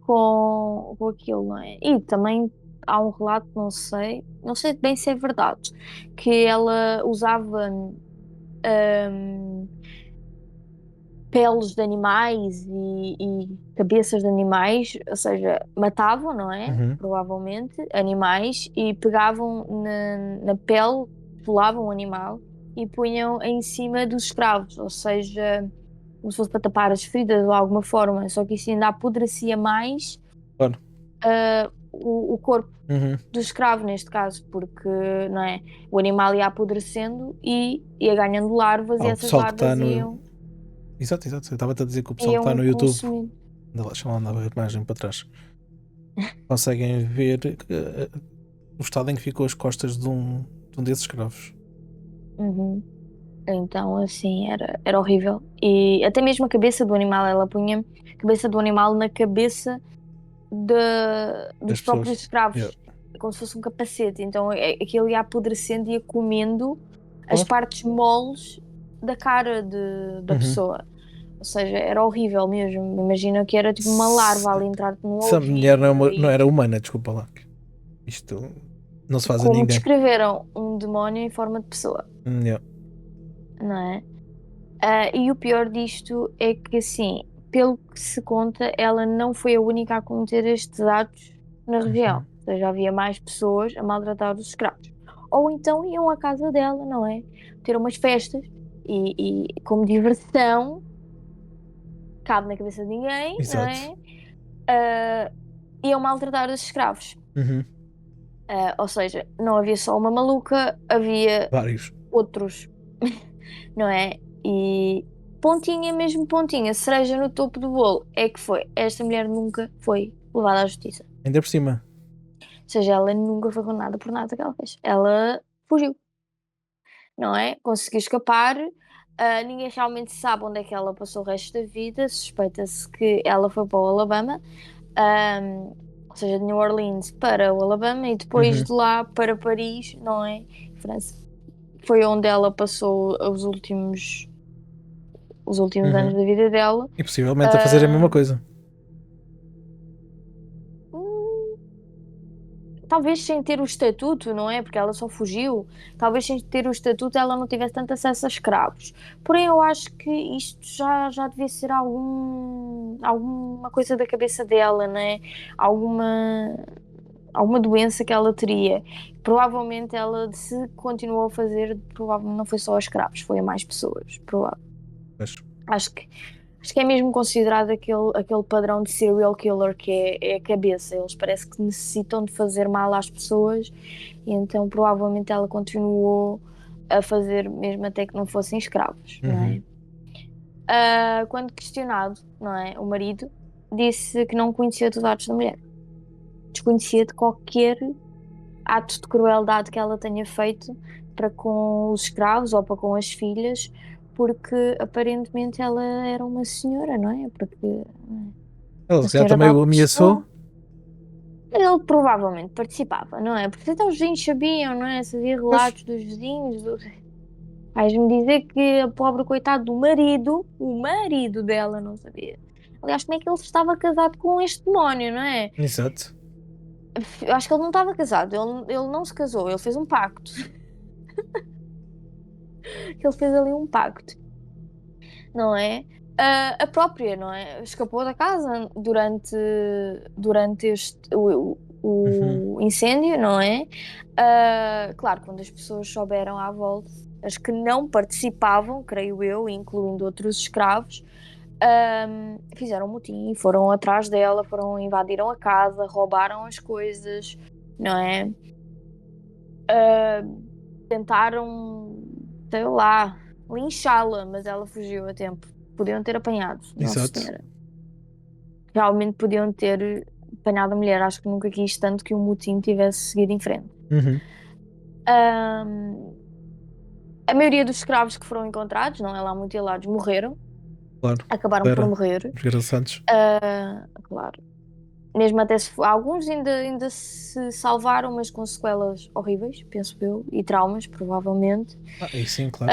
com aquilo, não é? E também há um relato, não sei bem se é verdade, que ela usava peles de animais e cabeças de animais, ou seja, matavam, não é? Uhum. Provavelmente, animais e pegavam na pele, pelavam o animal e punham em cima dos escravos, ou seja, como se fosse para tapar as feridas de alguma forma, só que isso ainda apodrecia mais Claro. o corpo Uhum. do escravo, neste caso, porque não é? O animal ia apodrecendo e ia ganhando larvas e O essas pessoal que está larvas no. Exato. Eu estava-te a dizer que o pessoal que está iam no YouTube. consumindo. Deixa lá andar a imagem para trás. Conseguem ver o estado em que ficou as costas de um desses escravos. Uhum. Então, assim, era horrível. E até mesmo a cabeça do animal, ela punha a cabeça do animal na cabeça dos Das próprios pessoas. Yeah. escravos, como se fosse um capacete. Então, aquilo ia apodrecendo e ia comendo as Claro. partes moles da cara da Uhum. pessoa. Ou seja, era horrível mesmo. Imagina que era tipo uma larva ali entrar-te no Se a mulher ouvido. não era humana, desculpa lá. Isto não se faz a Como ninguém. descreveram um demónio em forma de pessoa, Yeah. não é? E o pior disto é que, assim, pelo que se conta, ela não foi a única a cometer estes atos na região. Uhum. Ou seja, havia mais pessoas a maltratar os escravos. Ou então iam à casa dela, não é? Ter umas festas e como diversão, cabe na cabeça de ninguém, não Exato. é? Iam maltratar os escravos. Uhum. Ou seja, não havia só uma maluca, havia Vários. outros, não é? E pontinha, mesmo pontinha, cereja no topo do bolo, é que foi. Esta mulher nunca foi levada à justiça. Ainda por cima. Ou seja, ela nunca foi condenada por nada que ela fez. Ela fugiu, não é? Conseguiu escapar. Ninguém realmente sabe onde é que ela passou o resto da vida. Suspeita-se que ela foi para o Alabama, ou seja, de New Orleans para o Alabama e depois Uhum. de lá para Paris, não é? França. Foi onde ela passou os últimos Uhum. anos da vida dela. E possivelmente a fazer a mesma coisa. Hum, Talvez sem ter o estatuto, não é? Porque ela só fugiu. Talvez sem ter o estatuto ela não tivesse tanto acesso a escravos. Porém, eu acho que isto já devia ser alguma coisa da cabeça dela, não é? Alguma doença que ela teria. Provavelmente ela, se continuou a fazer, provavelmente não foi só a escravos, foi a mais pessoas. Mas, Acho que, acho que é mesmo considerado aquele padrão de serial killer que é a cabeça. Eles parece que necessitam de fazer mal às pessoas e então provavelmente ela continuou a fazer mesmo até que não fossem escravos, não é? uhum. Quando questionado, não é, o marido disse que não conhecia os atos da mulher. Desconhecia de qualquer ato de crueldade que ela tenha feito para com os escravos ou para com as filhas, porque aparentemente ela era uma senhora, não é? Porque Ela uma se calhar senhora de também o alta ameaçou. pessoa. Ele provavelmente participava, não é? Porque então os vizinhos sabiam, não é? Se havia Mas, relatos dos vizinhos. Vais-me dizer que a pobre coitado do marido, o marido dela não sabia. Aliás, como é que ele estava casado com este demónio, não é? exato. Eu acho que ele não estava casado, ele não se casou, ele fez um pacto. Ele fez ali um pacto, não é? A própria, não é? Escapou da casa durante Uhum. o incêndio, não é? Claro, quando as pessoas souberam à volta, as que não participavam, creio eu, incluindo outros escravos, fizeram um motim, foram atrás dela, invadiram a casa, roubaram as coisas, não é? Tentaram, sei lá, linchá-la, mas ela fugiu a tempo. Podiam ter apanhado, não Exato. senhora. Realmente podiam ter apanhado a mulher. Acho que nunca quis tanto que o motim tivesse seguido em frente. Uhum. Ahm, a maioria dos escravos que foram encontrados, não é lá mutilados, morreram. Claro. Acabaram por Era. morrer. Desgraçados. Claro. Mesmo até se alguns ainda se salvaram, mas com sequelas horríveis, penso eu, e traumas, provavelmente. Aí sim, claro.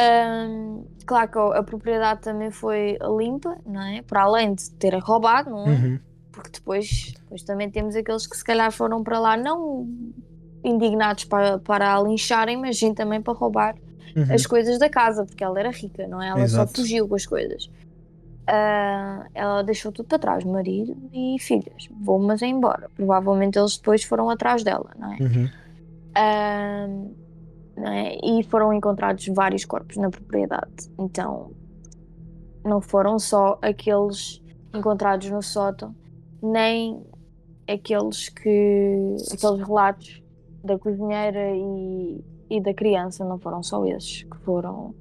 Claro que a propriedade também foi limpa, não é? Para além de terem roubado, não é? Uhum. Porque depois também temos aqueles que se calhar foram para lá não indignados para a lincharem, mas sim também para roubar Uhum. as coisas da casa, porque ela era rica, não é? Ela só Exato. fugiu com as coisas. Ela deixou tudo para trás, marido e filhas. Vou-mas embora. Provavelmente eles depois foram atrás dela, não é? Uhum. Ah, não é? E foram encontrados vários corpos na propriedade. Então, não foram só aqueles encontrados no sótão, nem aqueles relatos da cozinheira e da criança, não foram só esses que foram,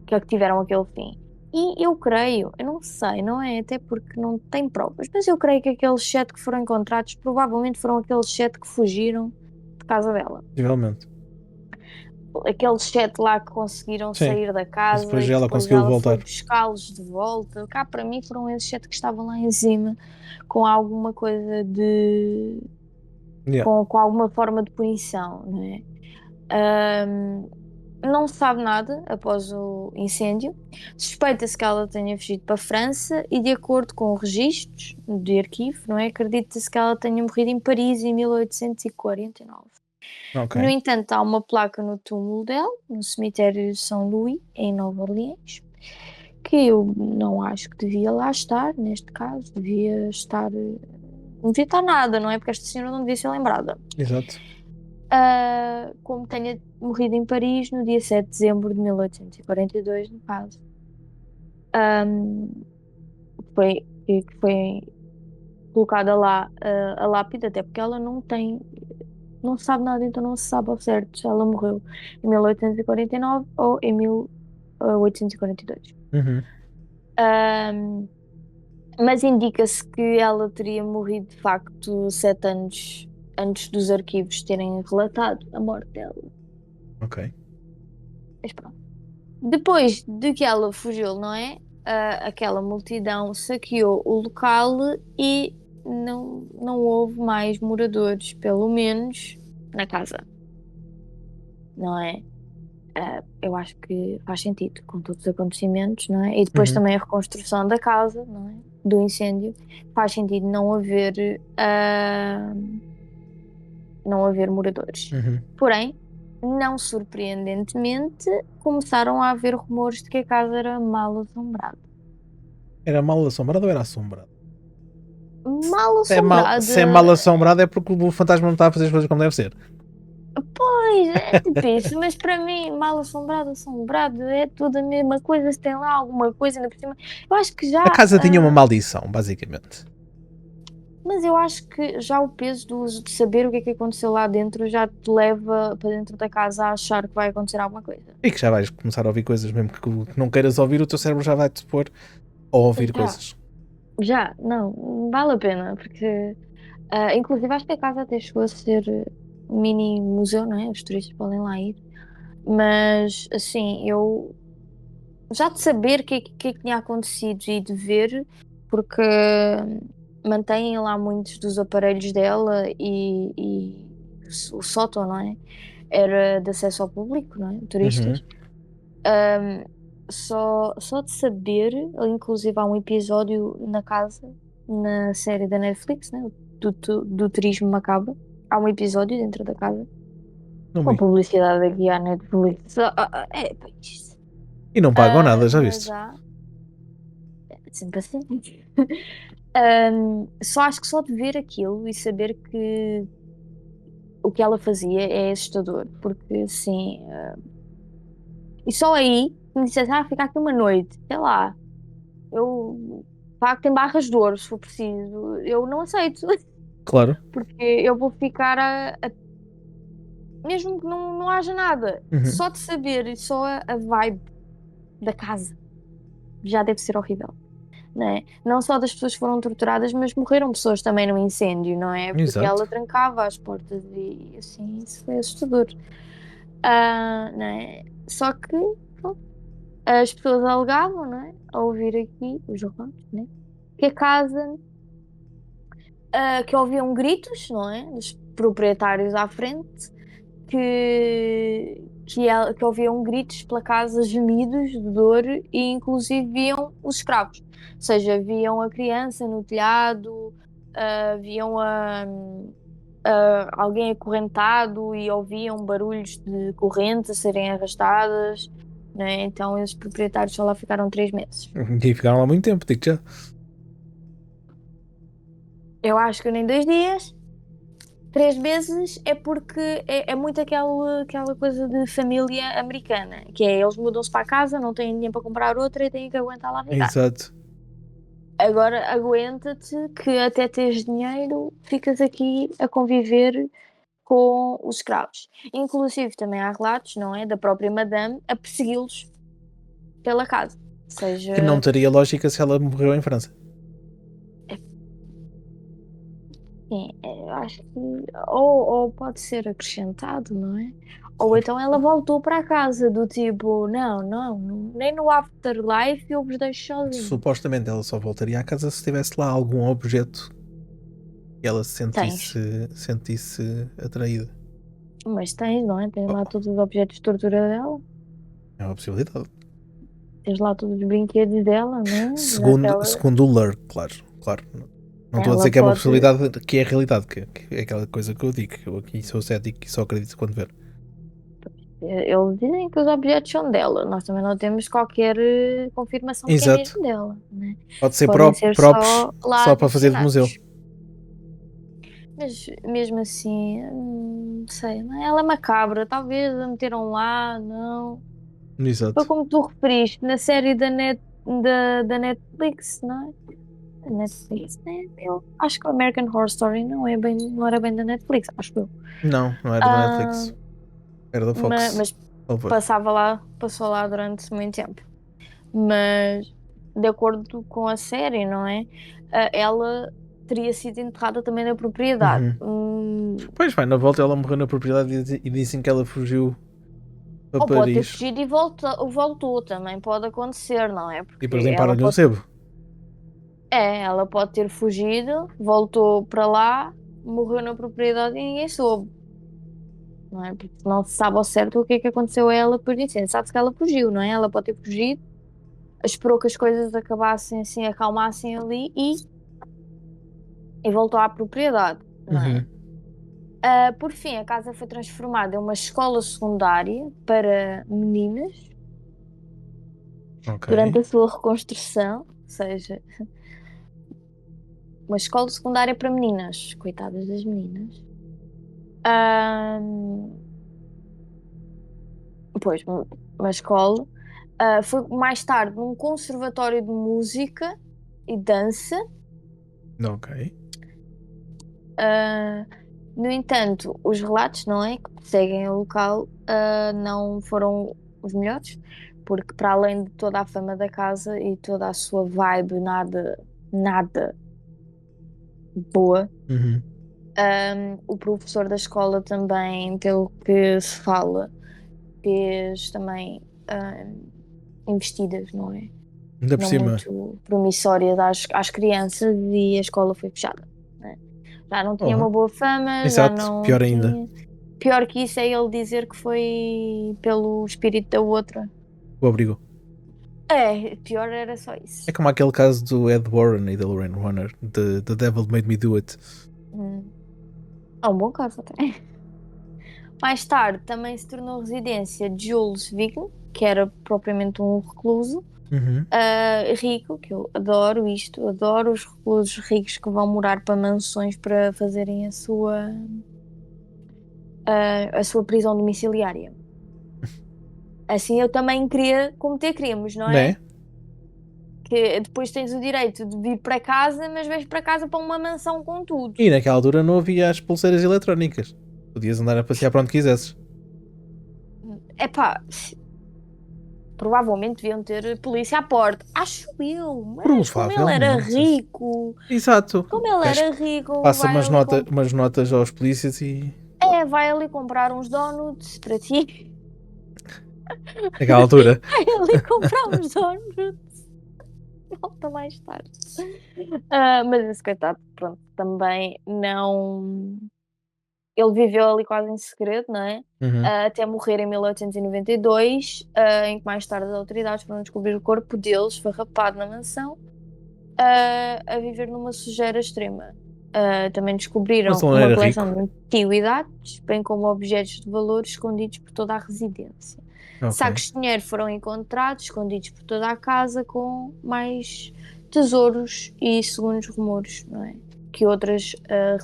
que tiveram aquele fim. E eu creio, eu não sei, não é? Até porque não tem provas, mas eu creio que aqueles 7 que foram encontrados provavelmente foram aqueles 7 que fugiram de casa dela. Possivelmente. Aqueles 7 lá que conseguiram Sim. sair da Mas casa depois e que ela depois conseguiu ela foi voltar. buscá-los de volta. Cá para mim foram esses 7 que estavam lá em cima com alguma coisa de. Yeah. Com alguma forma de punição, não é? Ahm, não se sabe nada após o incêndio. Suspeita-se que ela tenha fugido para a França e, de acordo com registros de arquivo, não é? Acredita-se que ela tenha morrido em Paris em 1849. Ok. No entanto, há uma placa no túmulo dela, no cemitério de São Louis, em Nova Orleans, que eu não acho que devia lá estar, neste caso, devia estar. Não devia estar nada, não é? Porque esta senhora não devia ser lembrada. Exato. Como tenha morrido em Paris no dia 7 de dezembro de 1842, no caso. Ahm, que foi colocada lá a lápide, até porque ela não se sabe nada, então não se sabe ao certo se ela morreu em 1849 ou em 1842. Uhum. Ahm, mas indica-se que ela teria morrido de facto 7 anos antes dos arquivos terem relatado a morte dela. Ok. Mas pronto. Depois de que ela fugiu, não é? Aquela multidão saqueou o local e não houve mais moradores, pelo menos na casa, não é? Eu acho que faz sentido com todos os acontecimentos, não é? E depois Uhum. também a reconstrução da casa, não é? Do incêndio, faz sentido não haver moradores. Uhum. Porém, não surpreendentemente, começaram a haver rumores de que a casa era mal assombrada. Era mal assombrado ou era assombrado? Mal Se é mal assombrada. assombrado é porque o fantasma não está a fazer as coisas como deve ser. Pois, é tipo isso, mas para mim, mal assombrado, assombrado, é tudo a mesma coisa. Se tem lá alguma coisa ainda por cima. Eu acho que A já. casa tinha uma maldição, basicamente. Mas eu acho que já o peso de saber o que aconteceu lá dentro já te leva para dentro da casa a achar que vai acontecer alguma coisa. E que já vais começar a ouvir coisas, mesmo que não queiras ouvir, o teu cérebro já vai-te pôr a ouvir Já, coisas. já, não, vale a pena, porque inclusive acho que a casa até chegou a ser um mini museu, não é? Os turistas podem lá ir. Mas assim, eu já de saber o que é que tinha acontecido e de ver, porque mantêm lá muitos dos aparelhos dela e o sótão, não é? Era de acesso ao público, não é? Uhum. Turistas. Só de saber, inclusive há um episódio na casa, na série da Netflix, né? do turismo macabro. Há um episódio dentro da casa. Não Uma vi. publicidade aqui à Netflix. É, pá, isto. E não pagam nada, já Mas viste? há. É sempre assim. Só acho que só de ver aquilo e saber que o que ela fazia é assustador. Porque assim. E só aí me dissesse, ficar aqui uma noite. Sei lá. Eu pago tem barras de ouro, se for preciso. Eu não aceito. Claro. Porque eu vou ficar mesmo que não haja nada, Uhum. só de saber e só a vibe da casa já deve ser horrível, não é? Não só das pessoas que foram torturadas, mas morreram pessoas também no incêndio, não é? Porque ela Exato. trancava as portas e assim, isso foi assustador. Não é? Só que pronto, as pessoas alegavam, não é? A ouvir aqui os relatos, né? Que a casa, que ouviam gritos, não é? Dos proprietários à frente que ouviam gritos pela casa, gemidos de dor e inclusive viam os escravos. Ou seja, viam a criança no telhado, viam alguém acorrentado e ouviam barulhos de correntes a serem arrastadas. Né? Então, esses proprietários só lá ficaram 3 meses. E ficaram lá muito tempo, digo já. Eu acho que nem 2 dias. 3 meses é porque é muito aquela coisa de família americana, que é eles mudam-se para a casa, não têm dinheiro para comprar outra e têm que aguentar lá ficar. Exato. Agora aguenta-te que até teres dinheiro, ficas aqui a conviver com os escravos. Inclusive também há relatos, não é, da própria Madame a persegui-los pela casa. Ou Que não seja, teria lógica se ela morreu em França. sim, eu acho que ou pode ser acrescentado, não é? Ou Claro. então ela voltou para casa do tipo, nem no afterlife eu vos deixo sozinho. Supostamente ela só voltaria à casa se tivesse lá algum objeto que ela se Tens, sentisse atraída. mas tens, não é? Tens lá Oh, todos os objetos de tortura dela, é uma possibilidade. tens lá todos os brinquedos dela, não é? Segundo, Ela, segundo o Lur, claro, claro. Não estou a ela dizer que é uma pode, possibilidade, que é a realidade, que é aquela coisa que eu digo, que eu aqui sou cético e só acredito quando ver. eles dizem que os objetos são dela, nós também não temos qualquer confirmação de que é Exato. mesmo dela, né? Pode ser Podem ser próprios só lá só para fazer de museu. adicionados. Mas mesmo assim, não sei, não é? Ela é macabra, talvez a meteram lá, não. Foi Exato. como tu referiste na série da Netflix, não é? Da Netflix, né? Eu acho que o American Horror Story não era bem da Netflix, acho eu. Não era da Ah, Netflix. Era da Fox. mas Ou foi? passou lá durante muito tempo. Mas de acordo com a série, não é? Ela teria sido enterrada também na propriedade. Uhum. Pois vai, na volta ela morreu na propriedade e dizem que ela fugiu para Ou pode ter Paris. fugido e voltou, também pode acontecer, não é? E depois Porque limparam-lhe o sebo. ela pode ter fugido, voltou para lá, morreu na propriedade e ninguém soube, não é? Porque não se sabe ao certo o que é que aconteceu a ela por isso. Sabe-se que ela fugiu, não é? Ela pode ter fugido, esperou que as coisas acabassem assim, acalmassem ali e voltou à propriedade, não é? Uhum. Por fim, a casa foi transformada em uma escola secundária para meninas Ok. durante a sua reconstrução, ou seja, uma escola secundária para meninas, coitadas das meninas. Ahm, Pois, uma escola. Foi mais tarde num conservatório de música e dança. Ok. Ah, no entanto, os relatos, não é, que seguem o local, não foram os melhores, porque para além de toda a fama da casa e toda a sua vibe nada boa, Uhum. o professor da escola também, pelo que se fala, fez também investidas, não é? Ainda por Não cima. muito promissórias às crianças e a escola foi fechada. Né? Já não tinha Oh. uma boa fama, já Exato, não pior ainda. tinha. Pior que isso é ele dizer que foi pelo espírito da outra. O abrigo. Pior era só É isso. como aquele caso do Ed Warren e da Lorraine Warner, The Devil Made Me Do It. É um bom caso até. Mais tarde também se tornou residência de Jules Verne, que era propriamente um recluso Uhum. rico, que eu adoro isto, adoro os reclusos ricos que vão morar para mansões para fazerem a sua prisão domiciliária. Assim eu também queria cometer crimes, não é? Né? Que depois tens o direito de vir para casa, mas vais para casa para uma mansão com tudo. E naquela altura não havia as pulseiras eletrónicas. Podias andar a passear para onde quisesses. Epá, provavelmente deviam ter polícia à porta. Acho eu, mas como ele era Provavelmente. rico, Exato. como O ele gajo era rico, passa umas notas aos polícias e. vai ali comprar uns donuts para ti. Naquela altura. Vai ali comprar uns donuts. Volta mais tarde. Mas esse coitado, pronto, também não. Ele viveu ali quase em segredo, não é? Uhum. Até morrer em 1892, em que mais tarde as autoridades foram descobrir o corpo dele esfarrapado na mansão, a viver numa sujeira extrema. Também Mas descobriram ele não uma era coleção rico. de antiguidades, bem como objetos de valor escondidos por toda a residência. Ok. Sacos de dinheiro foram encontrados, escondidos por toda a casa, com mais tesouros e, segundo os rumores, não é? Que outras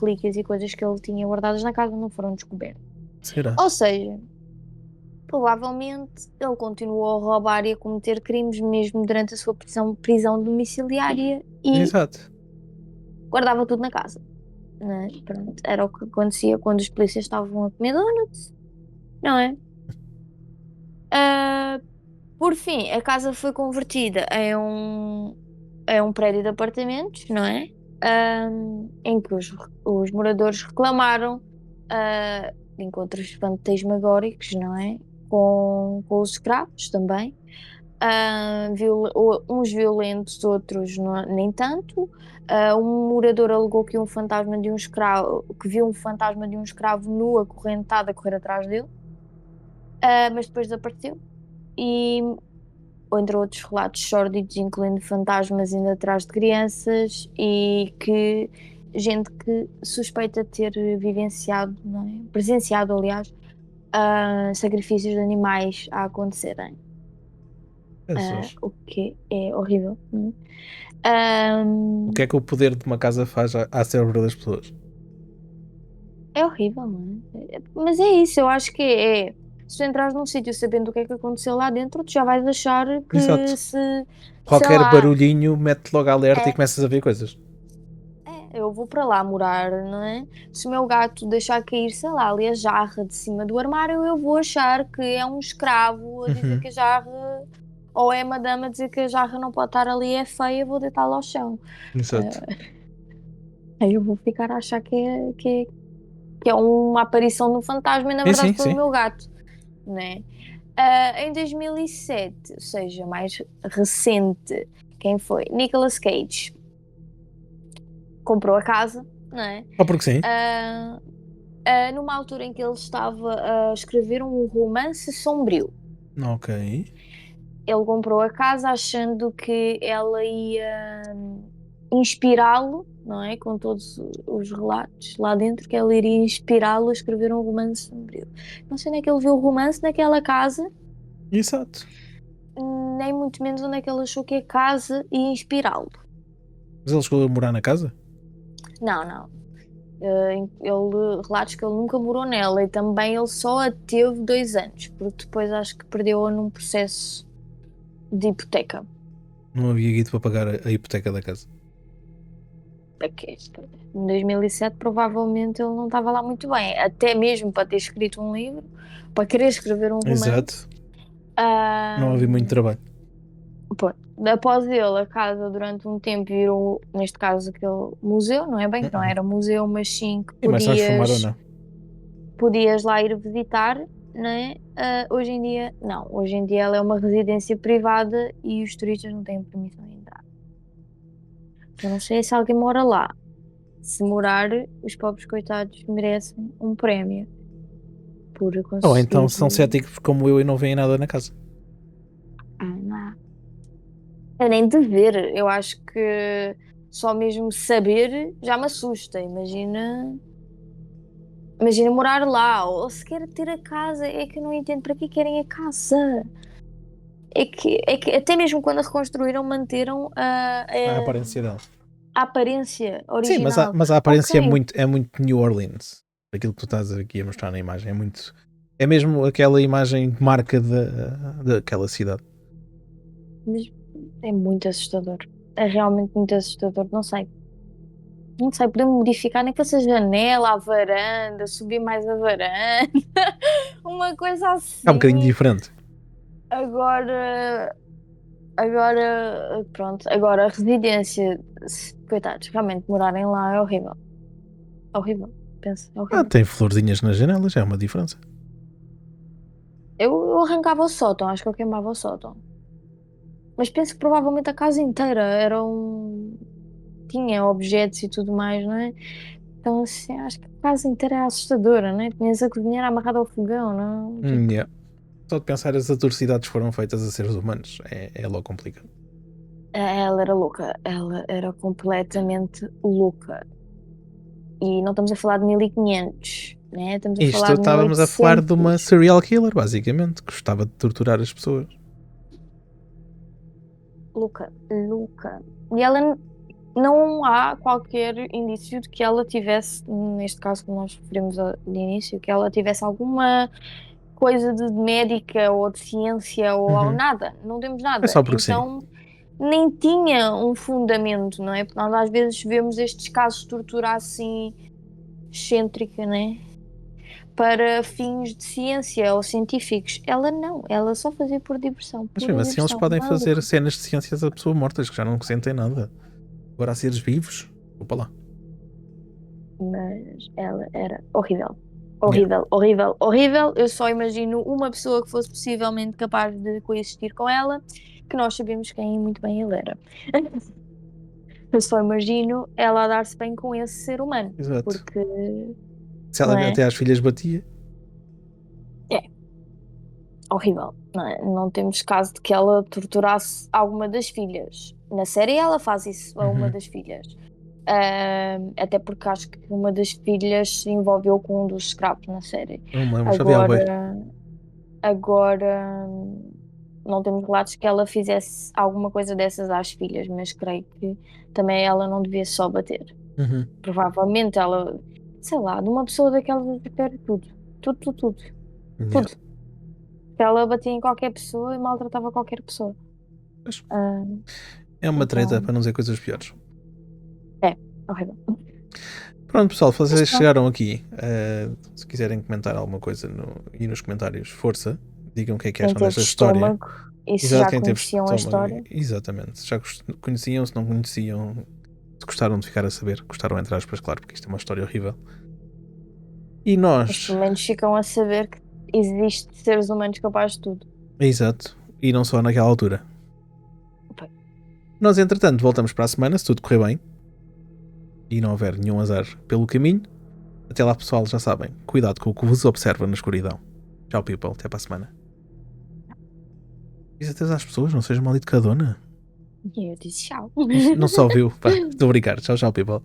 relíquias e coisas que ele tinha guardadas na casa não foram descobertas. Será? Ou seja, provavelmente ele continuou a roubar e a cometer crimes mesmo durante a sua prisão domiciliária e Exato. guardava tudo na casa. Né? Pronto, era o que acontecia quando os polícias estavam a comer donuts, não é? Ah, por fim, a casa foi convertida em um prédio de apartamentos, não é? Em que os moradores reclamaram de encontros fantasmagóricos, não é? Com os escravos também. Uns violentos, outros nem tanto. Um morador alegou que um fantasma de um escravo, que viu um fantasma de um escravo nu acorrentado a correr atrás dele, mas depois desapareceu. E entre outros relatos sórdidos, incluindo fantasmas indo atrás de crianças e que gente que suspeita ter vivenciado, não é? Presenciado, aliás, sacrifícios de animais a acontecerem. Jesus. O que é horrível. Não é? O que é que o poder de uma casa faz à cérebro das pessoas? É horrível, não é? Mas é isso, eu acho que se tu entrares num sítio sabendo o que é que aconteceu lá dentro, tu já vais achar que Exato. sei Qualquer lá, barulhinho mete logo alerta e é, começas a ver coisas. eu vou para lá morar, não é? Se o meu gato deixar cair, sei lá, ali a jarra de cima do armário, eu vou achar que é um escravo a dizer Uhum. que a jarra, ou é a madame a dizer que a jarra não pode estar ali, é feia, vou deitá-la ao chão. Exato. Aí eu vou ficar a achar que é uma aparição de um fantasma e na Sim, verdade sim, foi o sim. meu gato, né? Em 2007, ou seja, mais recente, quem foi? Nicolas Cage comprou a casa, não é? Só porque sim. Numa altura em que ele estava a escrever um romance sombrio. Ok. Ele comprou a casa achando que ela ia inspirá-lo, não é? Com todos os relatos lá dentro, que ela iria inspirá-lo a escrever um romance sombrio. Não sei onde é que ele viu o romance naquela casa, Exato. nem muito menos onde é que ele achou que a casa ia inspirá-lo. Mas ele chegou a morar na casa? Não, não. Ele relatos que ele nunca morou nela e também ele só a teve 2 anos, porque depois acho que perdeu-a num processo de hipoteca. Não havia guito para pagar a hipoteca da casa. Em 2007 provavelmente ele não estava lá muito bem, até mesmo para ter escrito um livro, para querer escrever um romance. Exato. Não havia muito Ahm, trabalho. pô, após ele, a casa durante um tempo virou, neste caso, aquele museu, não é bem que não Uhum. era museu, mas sim que E mais transformaram, podias, não. podias lá ir visitar, não é? Hoje em dia, não. Hoje em dia ela é uma residência privada e os turistas não têm permissão de entrar. Eu não sei se alguém mora lá. Se morar, os pobres coitados merecem um prémio por Ou então conseguir. são céticos como eu e não veem nada na casa. Não. É nem de ver. Eu acho que Só mesmo saber já me assusta. Imagina morar lá, ou sequer ter a casa. É que eu não entendo para que querem a casa. É que até mesmo quando a reconstruíram, manteram A aparência dela. a aparência Sim, original. mas a aparência Ok, é muito New Orleans. Aquilo que tu estás aqui a mostrar na imagem é muito. É mesmo aquela imagem de marca daquela cidade. mas é muito assustador. É realmente muito assustador. Não sei. Não sei, podemos modificar nem que fosse a janela, a varanda, subir mais a varanda, uma coisa É um bocadinho assim. diferente. Agora, pronto, agora a residência, coitados, realmente morarem lá é horrível. É horrível, penso, é horrível. Tem florzinhas nas janelas, é uma diferença. Eu arrancava o sótão, acho que eu queimava o sótão. Mas penso que provavelmente a casa inteira era um. Tinha objetos e tudo mais, não é? Então, assim, acho que a casa inteira é assustadora, não é? Tinhas a cozinheira amarrada ao fogão, não? Tipo, Yeah. Só de pensar as atrocidades foram feitas a seres humanos é logo complicado. ela era louca, ela era completamente louca. E não estamos a falar de 1500, né? Estamos a Isto falar de estávamos a falar de uma 1800. serial killer, basicamente, que gostava de torturar as pessoas. Louca, louca. E ela não há qualquer indício de que ela tivesse, neste caso que nós referimos de início, que ela tivesse alguma coisa de médica ou de ciência ou Uhum. nada. Não temos É nada. só porque sim. Então nem tinha um fundamento, não é? Porque nós às vezes vemos estes casos de tortura assim excêntrica, né? Para fins de ciência ou científicos. Ela não, ela só fazia por diversão, Mas pura mesmo assim, eles diversão, podem fazer maluca. cenas de ciências a pessoas mortas que já não sentem nada. Agora, a seres vivos, vou para lá. Mas ela era horrível. Yeah. Horrível, horrível, horrível. Eu só imagino uma pessoa que fosse possivelmente capaz de coexistir com ela, que nós sabemos quem muito bem ele era. Eu só imagino ela a dar-se bem com esse ser humano, Exato. porque, Se não ela é? até às filhas batia. É horrível, não é? Não temos caso de que ela torturasse alguma das filhas. Na série ela faz isso a uma Uhum. das filhas. Até porque acho que uma das filhas se envolveu com um dos escravos na série. Não me lembro, já vi a bué. Agora, agora não temos relatos que ela fizesse alguma coisa dessas às filhas, mas creio que também ela não devia só bater. Uhum. Provavelmente ela, sei lá, de uma pessoa daquelas eu espero tudo. Tudo, tudo, tudo. Yeah. Tudo. Que ela batia em qualquer pessoa e maltratava qualquer pessoa. Mas Ah, é uma treta então, para não dizer coisas piores. é, horrível. Pronto, pessoal, Mas vocês pronto, chegaram aqui. Se quiserem comentar alguma coisa e nos comentários, força. Digam o que é que quem acham teve desta história. estômago e se Exato, já quem teve conheciam a estômago. história, Exatamente. Se já conheciam, se não conheciam, se gostaram de ficar a saber, gostaram entre aspas, claro, porque isto é uma história horrível. E mas nós, pelo menos ficam a saber que existe seres humanos capazes de tudo. exato, e não só naquela altura. Ok. Nós, entretanto, voltamos para a semana, se tudo correr bem e não houver nenhum azar pelo caminho. Até lá, pessoal, já sabem, cuidado com o que vos observa na escuridão. Tchau, people, até para a semana. Diz até às pessoas, não seja mal educadona. E eu disse tchau. Não só ouviu, pá, estou a brincar. Tchau, tchau, people.